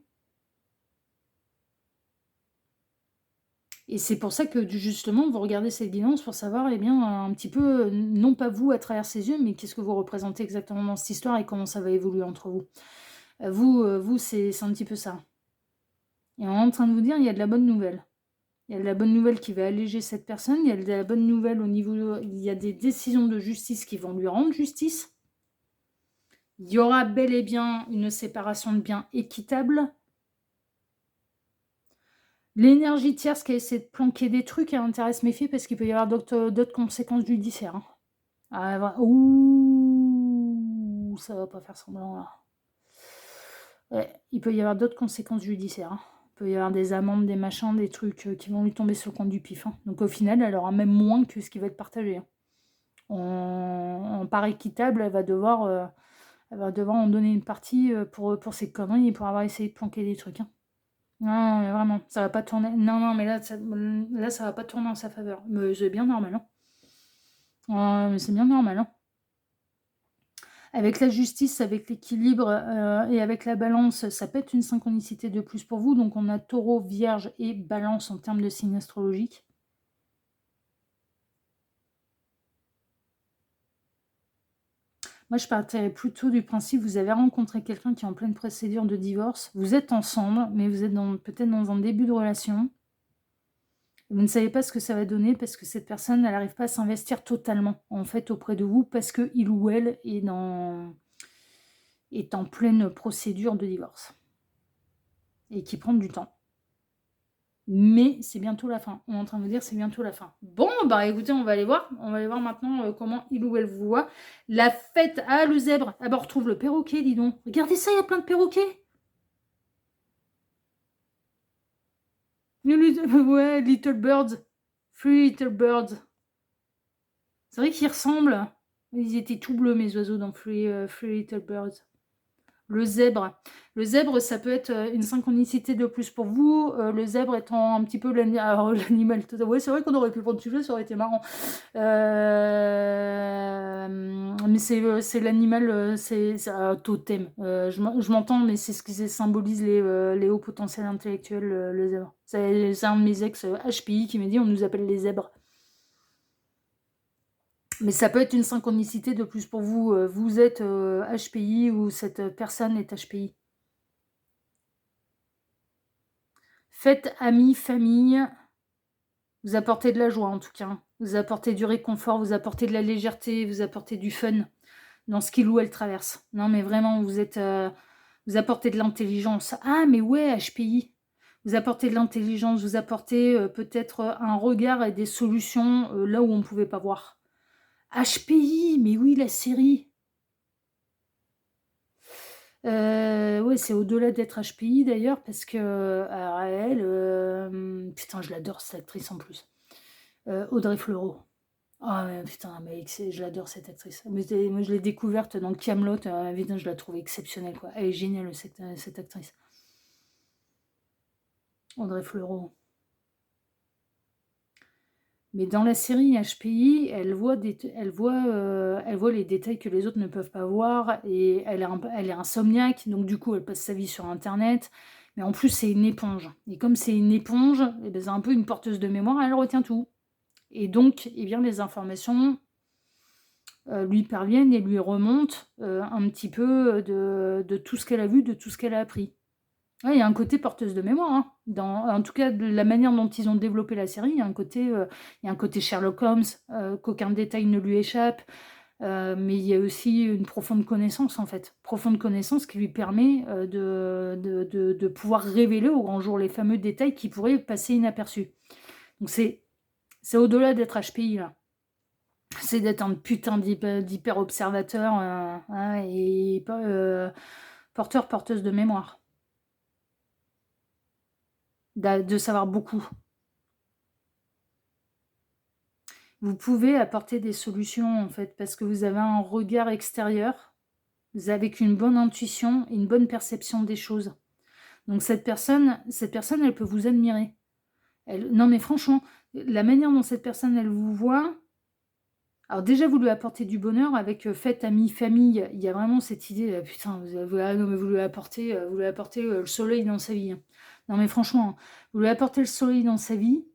Et c'est pour ça que du justement, vous regardez cette guidance pour savoir, eh bien, un petit peu, non pas vous à travers ses yeux, mais qu'est-ce que vous représentez exactement dans cette histoire et comment ça va évoluer entre vous. Vous, c'est un petit peu ça. Et on est en train de vous dire, il y a de la bonne nouvelle. Il y a de la bonne nouvelle qui va alléger cette personne, il y a de la bonne nouvelle au niveau il y a des décisions de justice qui vont lui rendre justice. Il y aura bel et bien une séparation de biens équitable. L'énergie tierce qui essaie de planquer des trucs, elle a intérêt à se méfier parce qu'il peut y avoir d'autres conséquences judiciaires, hein. Ah ouh, ça va pas faire semblant là. Ouais, il peut y avoir d'autres conséquences judiciaires, hein. Il peut y avoir des amendes, des machins, des trucs, qui vont lui tomber sur le compte du pif, hein. Donc au final, elle aura même moins que ce qui va être partagé, hein. En part équitable, elle va devoir en donner une partie, pour ses conneries et pour avoir essayé de planquer des trucs, hein. Non, mais vraiment, ça va pas tourner. Non, non, mais là, ça va pas tourner en sa faveur. Mais c'est bien normal, hein. Ouais, mais c'est bien normal, hein. Avec la justice, avec l'équilibre et avec la balance, ça peut être une synchronicité de plus pour vous. Donc, on a taureau, vierge et balance en termes de signes astrologiques. Moi, je partirais plutôt du principe, vous avez rencontré quelqu'un qui est en pleine procédure de divorce. Vous êtes ensemble, mais vous êtes peut-être dans un début de relation. Vous ne savez pas ce que ça va donner parce que cette personne, elle n'arrive pas à s'investir totalement, en fait, auprès de vous parce qu'il ou elle est en pleine procédure de divorce et qui prend du temps. Mais c'est bientôt la fin. On est en train de me dire c'est bientôt la fin. Bon, bah écoutez, on va aller voir. On va aller voir maintenant comment il ou elle vous voit. La fête, ah le zèbre. Ah bah on retrouve le perroquet, dis donc. Regardez ça, il y a plein de perroquets. Ouais, Little Birds. Three Little Birds. C'est vrai qu'ils ressemblent. Ils étaient tout bleus, mes oiseaux, dans Three Little Birds. Le zèbre. Le zèbre, ça peut être une synchronicité de plus pour vous. Le zèbre étant un petit peu l'animal. Ouais, c'est vrai qu'on aurait pu prendre le sujet, ça aurait été marrant. Mais c'est l'animal, c'est un totem. Je m'entends, mais c'est ce qui symbolise les hauts potentiels intellectuels, le zèbre. C'est un de mes ex HPI qui m'a dit on nous appelle les zèbres. Mais ça peut être une synchronicité de plus pour vous. Vous êtes HPI ou cette personne est HPI. Faites amis, famille. Vous apportez de la joie en tout cas. Vous apportez du réconfort, vous apportez de la légèreté, vous apportez du fun dans ce qu'il ou elle traverse. Non mais vraiment, vous apportez de l'intelligence. Ah mais ouais, HPI. Vous apportez de l'intelligence, vous apportez peut-être un regard et des solutions là où on ne pouvait pas voir. HPI, mais oui, la série. Ouais, c'est au-delà d'être HPI d'ailleurs, parce que alors elle, putain, je l'adore cette actrice en plus. Audrey Fleurot. Ah ouais, putain, mais je l'adore cette actrice. Mais moi, je l'ai découverte dans Kaamelott. Évidemment, je la trouve exceptionnelle, quoi. Elle est géniale, cette actrice. Audrey Fleurot. Mais dans la série HPI, elle voit les détails que les autres ne peuvent pas voir et elle est insomniaque, donc du coup elle passe sa vie sur Internet. Mais en plus c'est une éponge. Et comme c'est une éponge, eh ben, c'est un peu une porteuse de mémoire, elle retient tout. Et donc, eh bien, les informations lui parviennent et lui remontent un petit peu de tout ce qu'elle a vu, de tout ce qu'elle a appris. Ouais, il y a un côté porteuse de mémoire, hein. En tout cas, de la manière dont ils ont développé la série, il y a un côté Sherlock Holmes, qu'aucun détail ne lui échappe, mais il y a aussi une profonde connaissance, en fait. Profonde connaissance qui lui permet de pouvoir révéler au grand jour les fameux détails qui pourraient passer inaperçus. Donc c'est au-delà d'être HPI, là. C'est d'être un putain d'hyper observateur hein, et porteuse de mémoire. De savoir beaucoup. Vous pouvez apporter des solutions, en fait, parce que vous avez un regard extérieur, avec une bonne intuition et une bonne perception des choses. Donc cette personne, elle peut vous admirer. Non mais franchement, la manière dont cette personne, elle vous voit, alors déjà vous lui apportez du bonheur avec fête, amis, famille, il y a vraiment cette idée, putain, non, mais vous lui apportez, le soleil dans sa vie. Hein. Non mais franchement, vous lui apportez le soleil dans sa vie,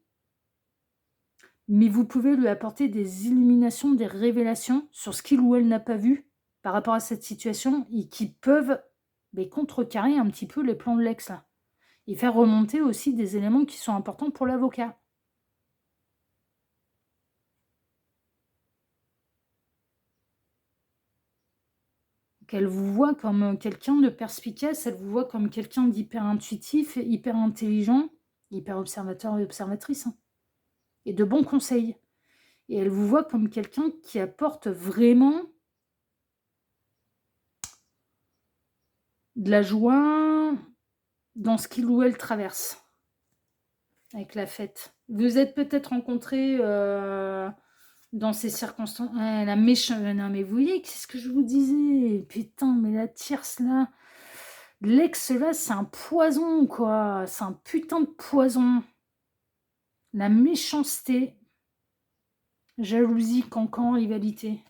mais vous pouvez lui apporter des illuminations, des révélations sur ce qu'il ou elle n'a pas vu par rapport à cette situation et qui peuvent contrecarrer un petit peu les plans de l'ex là. Et faire remonter aussi des éléments qui sont importants pour l'avocat. Elle vous voit comme quelqu'un de perspicace, elle vous voit comme quelqu'un d'hyper intuitif, hyper intelligent, hyper observateur et observatrice, hein, et de bons conseils. Et elle vous voit comme quelqu'un qui apporte vraiment de la joie dans ce qu'il ou elle traverse avec la fête. Vous êtes peut-être rencontrés dans ces circonstances. La méchante. Non, mais vous voyez, qu'est-ce que je vous disais? Putain, mais la tierce là. L'ex là, c'est un poison quoi, c'est un putain de poison. La méchanceté, jalousie, cancan, rivalité.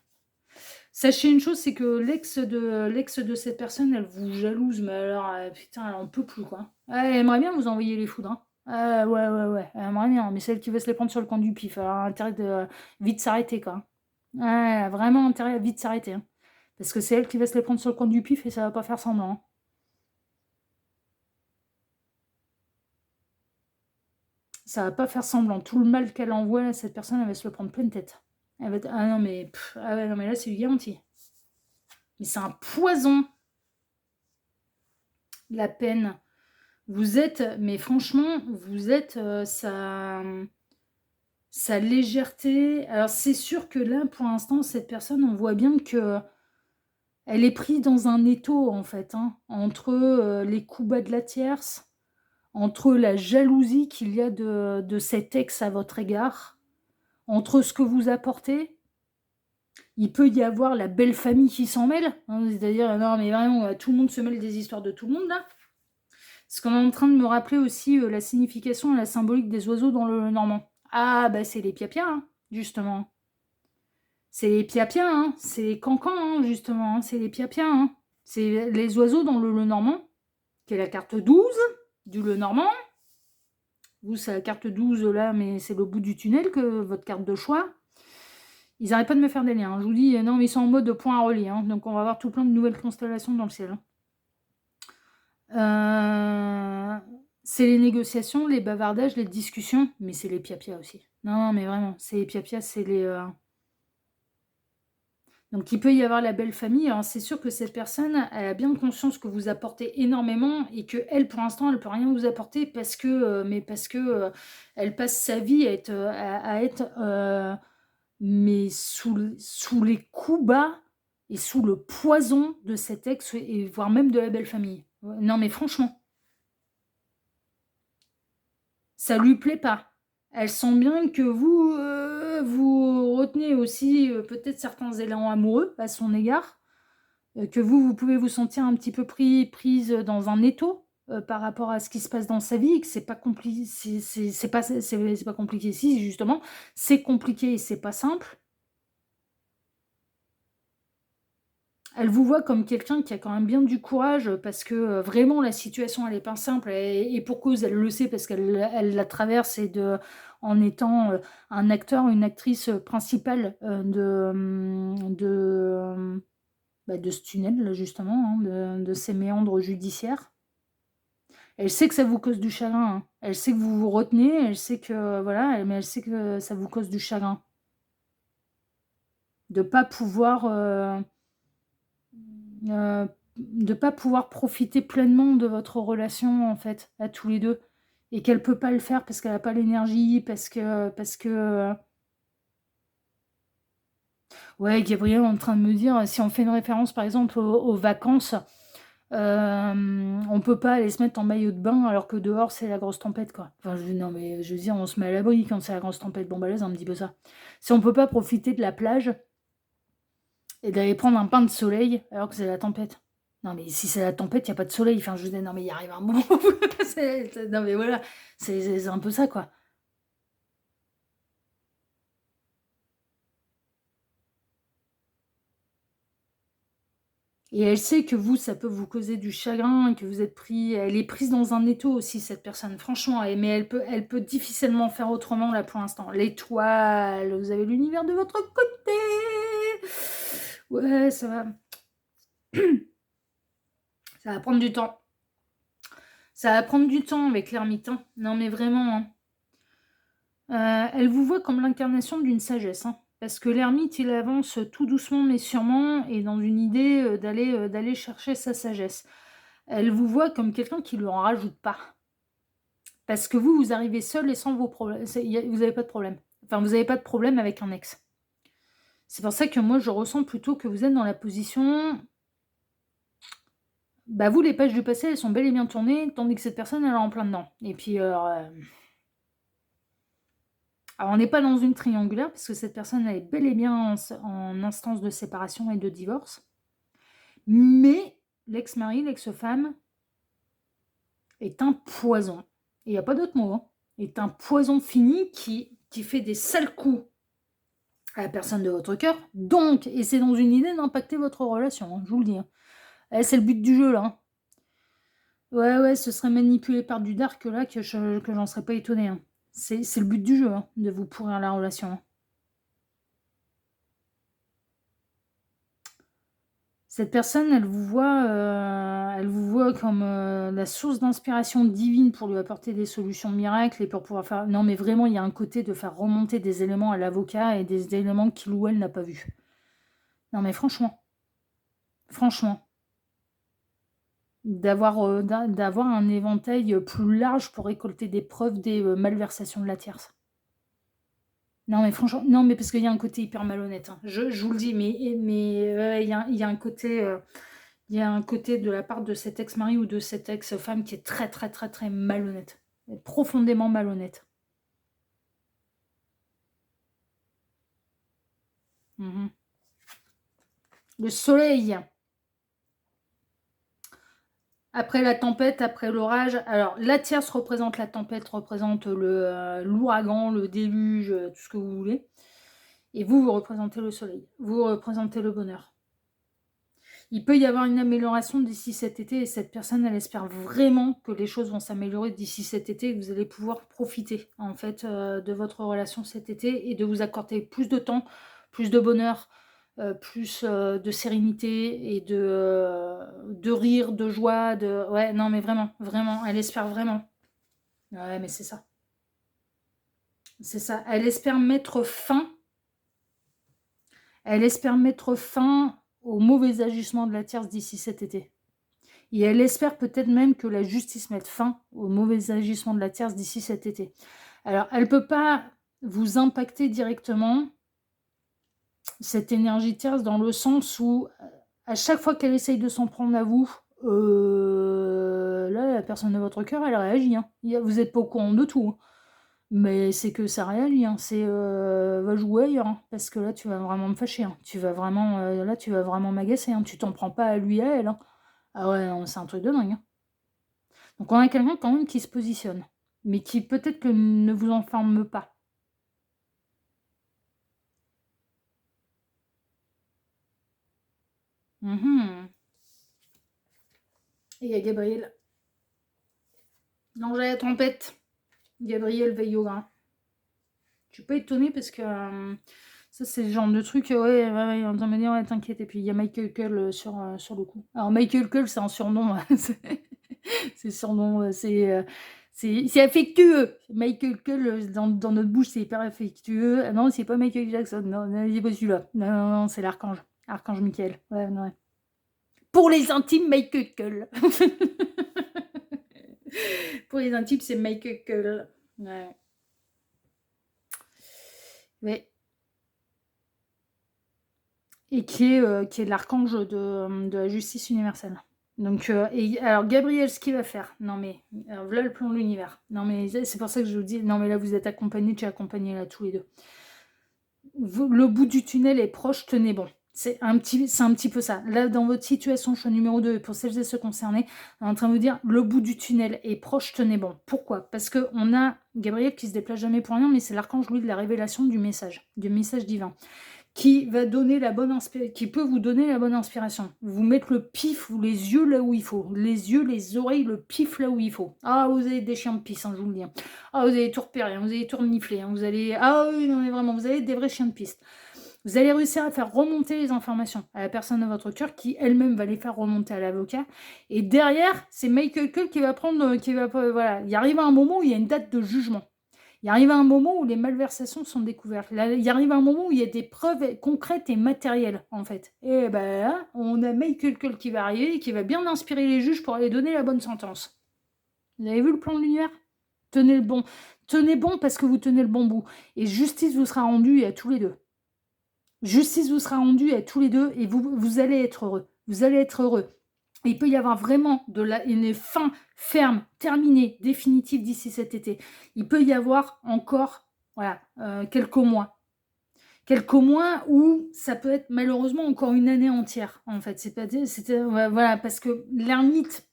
Sachez une chose, c'est que l'ex de cette personne, elle vous jalouse, mais alors, putain, elle en peut plus, quoi. Elle aimerait bien vous envoyer les foudres, hein. Ouais, ouais, ouais, elle aimerait bien, mais celle qui veut se les prendre sur le coin du pif, elle a intérêt de vite s'arrêter, quoi. Ouais, elle a vraiment intérêt à vite s'arrêter, hein. Parce que c'est elle qui va se les prendre sur le coin du pif et ça va pas faire semblant, hein. Ça va pas faire semblant. Tout le mal qu'elle envoie, là, cette personne, elle va se le prendre pleine tête. Elle va être... Ah non, mais... ah ouais, non, mais là, c'est du garanti. Mais c'est un poison, la peine. Vous êtes, mais franchement, vous êtes sa légèreté. Alors, c'est sûr que là, pour l'instant, cette personne, on voit bien que elle est prise dans un étau, en fait, hein, entre les coups bas de la tierce, entre la jalousie qu'il y a de cet ex à votre égard, entre ce que vous apportez. Il peut y avoir la belle famille qui s'en mêle, hein, c'est-à-dire, non, mais vraiment, tout le monde se mêle des histoires de tout le monde, là. Parce qu'on est en train de me rappeler aussi la signification et la symbolique des oiseaux dans le normand. Ah, bah c'est les piapiens, hein, justement. C'est les piapiens, hein, c'est les cancans, hein, justement, hein, c'est les piapiens. Hein. C'est les oiseaux dans le normand, qui est la carte 12 du le normand. Vous, c'est la carte 12 là, mais c'est le bout du tunnel que votre carte de choix. Ils n'arrêtent pas de me faire des liens. Hein. Je vous dis, non, mais ils sont en mode point à relier. Hein, donc on va avoir tout plein de nouvelles constellations dans le ciel. C'est les négociations, les bavardages, les discussions, mais c'est les piapias aussi. Non, mais vraiment, c'est les piapias, c'est les... Donc il peut y avoir la belle famille. Alors c'est sûr que cette personne, elle a bien conscience que vous apportez énormément et que elle, pour l'instant, elle peut rien vous apporter parce que, elle passe sa vie à être mais sous les coups bas et sous le poison de cet ex et voire même de la belle famille. Non mais franchement. Ça lui plaît pas. Elle sent bien que vous, vous retenez aussi peut-être certains élans amoureux à son égard, que vous pouvez vous sentir un petit peu prise dans un étau par rapport à ce qui se passe dans sa vie, et que c'est pas compliqué, c'est pas compliqué, si justement, c'est compliqué et c'est pas simple. Elle vous voit comme quelqu'un qui a quand même bien du courage parce que vraiment la situation elle est pas simple et pour cause elle le sait parce qu'elle la traverse en étant un acteur, une actrice principale de ce tunnel là, justement, hein, de ces méandres judiciaires. Elle sait que ça vous cause du chagrin, hein. Elle sait que vous vous retenez, elle sait que voilà, mais elle sait que ça vous cause du chagrin. De pas pouvoir de pas pouvoir profiter pleinement de votre relation en fait à tous les deux et qu'elle peut pas le faire parce qu'elle a pas l'énergie parce que ouais, Gabriel est en train de me dire si on fait une référence par exemple aux vacances, on peut pas aller se mettre en maillot de bain alors que dehors c'est la grosse tempête quoi. Enfin non mais je veux dire on se met à l'abri quand c'est la grosse tempête. Bon bah là c'est un petit peu ça. Si on peut pas profiter de la plage et d'aller prendre un pain de soleil alors que c'est la tempête. Non, mais si c'est la tempête, il n'y a pas de soleil. Enfin, je veux dire, non, mais il arrive un moment. Non, mais voilà, c'est un peu ça, quoi. Et elle sait que vous, ça peut vous causer du chagrin, et que vous êtes pris. Elle est prise dans un étau aussi, cette personne, franchement. Mais elle peut difficilement faire autrement, là, pour l'instant. L'étoile, vous avez l'univers de votre côté. Ouais, ça va. Ça va prendre du temps. Ça va prendre du temps avec l'ermite. Hein. Non, mais vraiment. Hein. Elle vous voit comme l'incarnation d'une sagesse, hein, parce que l'ermite, il avance tout doucement mais sûrement et dans une idée d'aller chercher sa sagesse. Elle vous voit comme quelqu'un qui ne lui en rajoute pas. Parce que vous arrivez seul et sans vos problèmes. Vous n'avez pas de problème. Enfin, vous n'avez pas de problème avec un ex. C'est pour ça que moi, je ressens plutôt que vous êtes dans la position... Bah vous, les pages du passé, elles sont bel et bien tournées, tandis que cette personne, elle est en plein dedans. Et puis, alors, on n'est pas dans une triangulaire, parce que cette personne elle est bel et bien en instance de séparation et de divorce. Mais l'ex-mari, l'ex-femme, est un poison. Il n'y a pas d'autre mot. Hein. Est un poison fini qui fait des sales coups à la personne de votre cœur. Donc, et c'est dans une idée d'impacter votre relation, hein, je vous le dis. Hein. C'est le but du jeu, là. Hein. Ouais, ce serait manipulé par du dark, là, que j'en serais pas étonné. Hein. C'est le but du jeu, hein, de vous pourrir la relation. Hein. Cette personne, elle vous voit comme la source d'inspiration divine pour lui apporter des solutions miracles et pour pouvoir faire... Non, mais vraiment, il y a un côté de faire remonter des éléments à l'avocat et des éléments qu'il ou elle n'a pas vus. Non, mais franchement, d'avoir un éventail plus large pour récolter des preuves des malversations de la tierce. Non, mais franchement, non, mais parce qu'il y a un côté hyper malhonnête. Hein. Je vous le dis, mais il y a un côté... il y a un côté de la part de cet ex-mari ou de cette ex-femme qui est très, très, très, très malhonnête. Profondément malhonnête. Mhm. Le soleil. Après la tempête, après l'orage. Alors, la tierce représente la tempête, représente l'ouragan, le déluge, tout ce que vous voulez. Et vous représentez le soleil. Vous représentez le bonheur. Il peut y avoir une amélioration d'ici cet été et cette personne, elle espère vraiment que les choses vont s'améliorer d'ici cet été et que vous allez pouvoir profiter en fait de votre relation cet été et de vous accorder plus de temps, plus de bonheur, plus de sérénité et de rire, de joie, de... Ouais, non mais vraiment, vraiment, elle espère vraiment. Ouais, mais c'est ça. C'est ça. Elle espère mettre fin. Elle espère mettre fin au mauvais agissement de la tierce d'ici cet été. Et elle espère peut-être même que la justice mette fin au mauvais agissement de la tierce d'ici cet été. Alors, elle ne peut pas vous impacter directement, cette énergie tierce, dans le sens où, à chaque fois qu'elle essaye de s'en prendre à vous, là, la personne de votre cœur, elle réagit. Hein. Vous n'êtes pas au courant de tout. Hein. Mais c'est que ça réagit. Hein. C'est va jouer ailleurs. Hein, parce que là, tu vas vraiment me fâcher. Hein. Tu vas vraiment m'agacer. Hein. Tu t'en prends pas à lui et à elle. Hein. Ah ouais, c'est un truc de dingue. Hein. Donc on a quelqu'un quand même qui se positionne, mais qui peut-être que ne vous enferme pas. Mhm. Et il y a Gabriel. L'ange à la trompette. Gabriel veille au grain. Je suis pas étonnée parce que ça c'est le genre de truc, ouais, on va me dire, ouais, t'inquiète. Et puis il y a Michael Cull sur le coup. Alors Michael Cull, c'est un surnom. c'est surnom, c'est affectueux. Michael Cull, dans notre bouche, c'est hyper affectueux. Ah non, c'est pas Michael Jackson. Non, c'est pas celui-là. Non, c'est l'archange. Archange Michael. Ouais, non, ouais. Pour les intimes, Michael Cull. Pour les intimes, c'est Michael Cull. Ouais. Ouais. Et qui est l'archange de la justice universelle. Donc, alors Gabriel, ce qu'il va faire, non mais, alors, voilà le plan de l'univers. Non mais c'est pour ça que je vous dis, non mais là vous êtes accompagnés, tu es accompagnés là tous les deux. Le bout du tunnel est proche, tenez bon. C'est un petit peu ça. Là, dans votre situation, choix numéro 2, pour celles et ceux concernés, on est en train de vous dire, le bout du tunnel est proche, tenez bon. Pourquoi? Parce qu'on a Gabriel qui se déplace jamais pour rien, mais c'est l'archange, lui, de la révélation du message divin, qui va donner qui peut vous donner la bonne inspiration. Vous mettre le pif ou les yeux là où il faut. Les yeux, les oreilles, le pif là où il faut. Ah, vous avez des chiens de pisse, hein, je vous le dis. Ah, vous allez tout repérer, vous allez tout renifler. Hein, vous allez... Ah oui, non mais vraiment, vous avez des vrais chiens de piste. Vous allez réussir à faire remonter les informations à la personne de votre cœur qui elle-même va les faire remonter à l'avocat. Et derrière, c'est Michael Cull qui va prendre... voilà. Il arrive un moment où il y a une date de jugement. Il arrive un moment où les malversations sont découvertes. Là, il arrive un moment où il y a des preuves concrètes et matérielles, en fait. Et ben là, on a Michael Cull qui va arriver et qui va bien inspirer les juges pour aller donner la bonne sentence. Vous avez vu le plan de l'univers? Tenez le bon. Tenez bon parce que vous tenez le bon bout. Et justice vous sera rendue à tous les deux. Justice vous sera rendue à tous les deux et vous allez être heureux. Vous allez être heureux. Il peut y avoir vraiment une fin ferme, terminée, définitive d'ici cet été. Il peut y avoir encore quelques mois. Quelques mois où ça peut être malheureusement encore une année entière, en fait. Voilà, parce que l'ermite,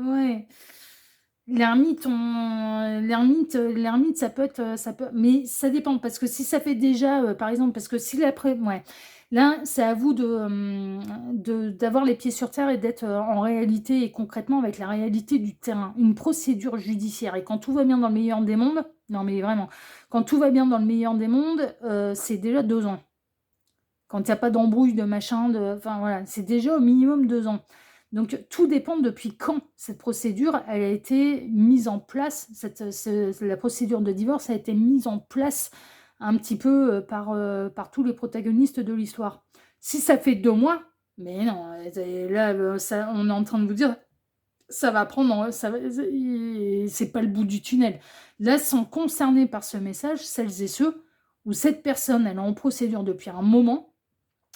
ouais. L'ermite, ça peut être, mais ça dépend, parce que si ça fait déjà, par exemple, parce que si l'après, ouais, là, c'est à vous d'avoir les pieds sur terre et d'être en réalité et concrètement avec la réalité du terrain, une procédure judiciaire. Et quand tout va bien dans le meilleur des mondes, non mais vraiment, quand tout va bien dans le meilleur des mondes, c'est déjà 2 ans. Quand il n'y a pas d'embrouille, de machin, enfin voilà, c'est déjà au minimum 2 ans. Donc tout dépend depuis quand cette procédure elle a été mise en place. La procédure de divorce a été mise en place un petit peu par tous les protagonistes de l'histoire. Si ça fait 2 mois, mais non, là, on est en train de vous dire, ça va prendre, c'est pas le bout du tunnel. Là, sont concernés par ce message celles et ceux où cette personne elle est en procédure depuis un moment.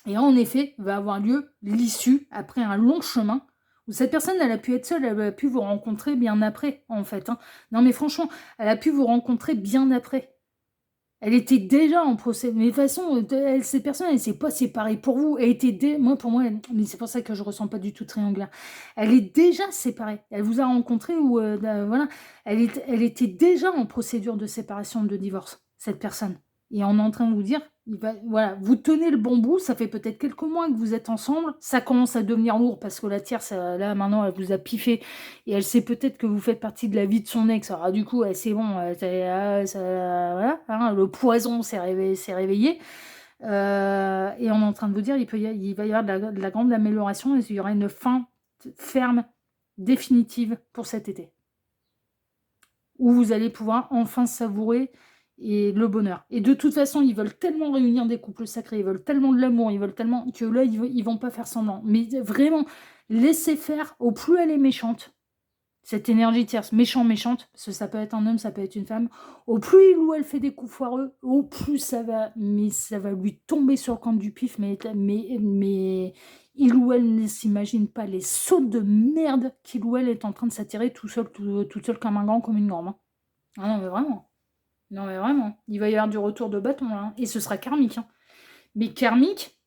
Et en effet, va avoir lieu l'issue après un long chemin où cette personne, elle a pu être seule, elle a pu vous rencontrer bien après, en fait. Hein. Non, mais franchement, elle a pu vous rencontrer bien après. Elle était déjà en procès. Mais de toute façon, cette personne, elle ne s'est pas séparée pour vous. Elle était moi, pour moi, mais c'est pour ça que je ne ressens pas du tout triangulaire. Elle est déjà séparée. Elle vous a rencontré ou voilà. Elle était déjà en procédure de séparation, de divorce, cette personne. Et on est en train de vous dire, voilà, vous tenez le bon bout, ça fait peut-être quelques mois que vous êtes ensemble, ça commence à devenir lourd parce que la tierce, là, maintenant, elle vous a piffé et elle sait peut-être que vous faites partie de la vie de son ex. Alors, du coup, c'est bon, voilà, hein, le poison s'est réveillé. Et on est en train de vous dire, il va y avoir de la grande amélioration et il y aura une fin ferme, définitive pour cet été. Où vous allez pouvoir enfin savourer et le bonheur. Et de toute façon, ils veulent tellement réunir des couples sacrés, ils veulent tellement de l'amour, ils veulent tellement que là, ils vont pas faire semblant. Mais vraiment, laissez faire. Au plus elle est méchante, cette énergie tierce, méchante, parce que ça peut être un homme, ça peut être une femme, au plus il ou elle fait des coups foireux, au plus ça va lui tomber sur le compte du pif, mais il ou elle ne s'imagine pas les sauts de merde qu'il ou elle est en train de s'attirer tout seul comme un grand, comme une grande. Hein. Ah non, mais vraiment. Non, mais vraiment. Il va y avoir du retour de bâton, là. Hein. Et ce sera karmique. Hein. Mais karmique,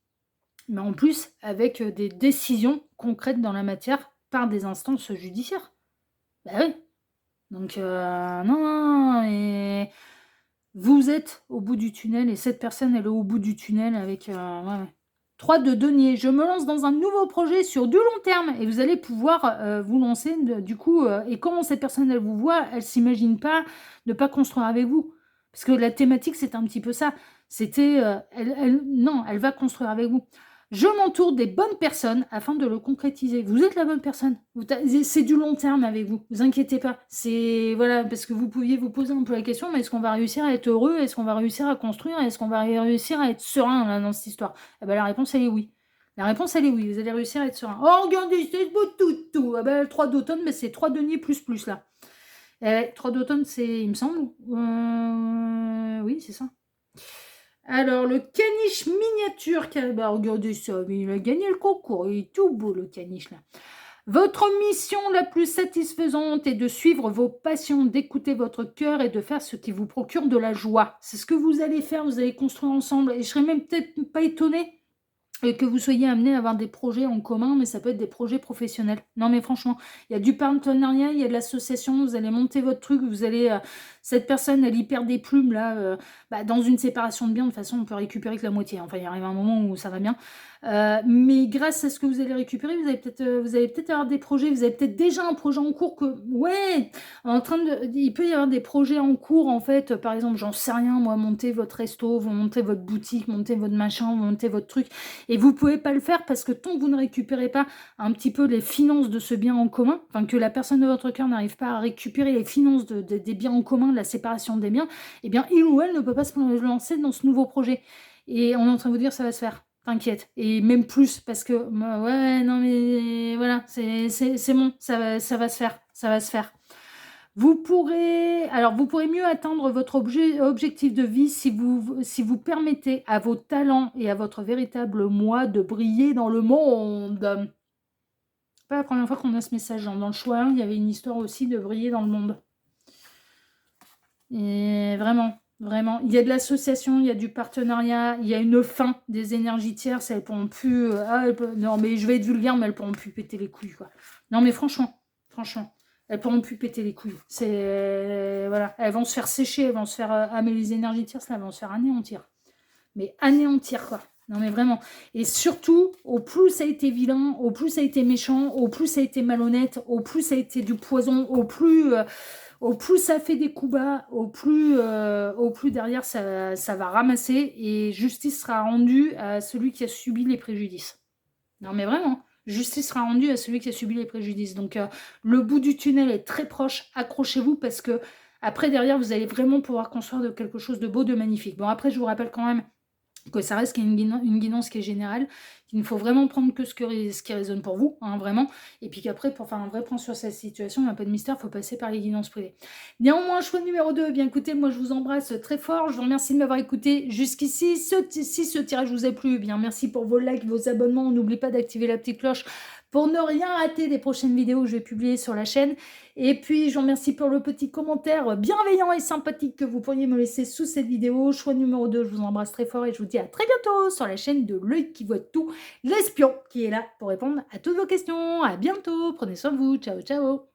mais en plus, avec des décisions concrètes dans la matière par des instances judiciaires. Bah oui. Donc, non, et vous êtes au bout du tunnel, et cette personne, elle est au bout du tunnel avec... ouais. 3 de denier. Je me lance dans un nouveau projet sur du long terme, et vous allez pouvoir vous lancer, du coup, et comment cette personne, elle vous voit, elle s'imagine pas ne pas construire avec vous. Parce que la thématique, c'est un petit peu ça. C'était, non, elle va construire avec vous. Je m'entoure des bonnes personnes afin de le concrétiser. Vous êtes la bonne personne. C'est du long terme avec vous. Vous inquiétez pas. C'est voilà, parce que vous pouviez vous poser un peu la question, mais est-ce qu'on va réussir à être heureux? Est-ce qu'on va réussir à construire? Est-ce qu'on va réussir à être serein là, dans cette histoire? Eh ben, la réponse, elle est oui. La réponse, elle est oui. Vous allez réussir à être serein. Oh, regardez, c'est beau tout. Ah ben, le 3 d'automne, mais c'est 3 deniers plus là. 3 d'automne, c'est, il me semble. Oui, c'est ça. Alors, le caniche miniature, bah, regardez ça, mais il a gagné le concours, il est tout beau le caniche là. Votre mission la plus satisfaisante est de suivre vos passions, d'écouter votre cœur et de faire ce qui vous procure de la joie. C'est ce que vous allez faire, vous allez construire ensemble. Et je serais même peut-être pas étonnée que vous soyez amené à avoir des projets en commun, mais ça peut être des projets professionnels. Non mais franchement, il y a du partenariat, il y a de l'association, vous allez monter votre truc, vous allez... cette personne, elle y perd des plumes, là, dans une séparation de biens, de toute façon, on peut récupérer que la moitié. Enfin, il arrive un moment où ça va bien. Mais grâce à ce que vous allez récupérer, vous allez peut-être avoir des projets, vous avez peut-être déjà un projet en cours que... Ouais, il peut y avoir des projets en cours, en fait, par exemple, j'en sais rien, moi, monter votre resto, vous montez votre boutique, monter votre machin, monter votre truc... Et vous ne pouvez pas le faire parce que tant que vous ne récupérez pas un petit peu les finances de ce bien en commun, enfin que la personne de votre cœur n'arrive pas à récupérer les finances des biens en commun, de la séparation des biens, eh bien il ou elle ne peut pas se lancer dans ce nouveau projet. Et on est en train de vous dire ça va se faire. T'inquiète. Et même plus parce que, ouais, non mais voilà, c'est bon, ça va se faire. Ça va se faire. Vous pourrez mieux atteindre votre objectif de vie si vous permettez à vos talents et à votre véritable moi de briller dans le monde. C'est pas la première fois qu'on a ce message. Dans le choix 1, il y avait une histoire aussi de briller dans le monde. Et vraiment, il y a de l'association, il y a du partenariat, il y a une fin des énergies tierces. Elles pourront plus... non, mais je vais être vulgaire, mais elles pourront plus péter les couilles, quoi. Non, mais franchement. elles pourront plus péter les couilles. C'est voilà, elles vont se faire sécher, elles vont se faire mais les énergies tierces, là, elles vont se faire anéantir. Mais anéantir quoi. Non mais vraiment. Et surtout, au plus ça a été vilain, au plus ça a été méchant, au plus ça a été malhonnête, au plus ça a été du poison, au plus ça fait des coups bas, au plus derrière ça va ramasser et justice sera rendue à celui qui a subi les préjudices. Non mais vraiment, justice sera rendue à celui qui a subi les préjudices. Donc le bout du tunnel est très proche, accrochez-vous parce que après derrière vous allez vraiment pouvoir construire de quelque chose de beau, de magnifique. Bon après je vous rappelle quand même que ça reste une guidance qui est générale, qu'il ne faut vraiment prendre que ce qui résonne pour vous, hein, vraiment, et puis qu'après, pour faire un vrai point sur cette situation, il n'y a pas de mystère, il faut passer par les guidances privées. Néanmoins, choix numéro 2, bien écoutez, moi je vous embrasse très fort, je vous remercie de m'avoir écouté jusqu'ici. Si ce tirage vous a plu, eh bien merci pour vos likes, vos abonnements, n'oubliez pas d'activer la petite cloche pour ne rien rater des prochaines vidéos que je vais publier sur la chaîne. Et puis, je vous remercie pour le petit commentaire bienveillant et sympathique que vous pourriez me laisser sous cette vidéo. Choix numéro 2, je vous embrasse très fort et je vous dis à très bientôt sur la chaîne de l'œil qui voit tout, l'espion qui est là pour répondre à toutes vos questions. À bientôt, prenez soin de vous, ciao ciao.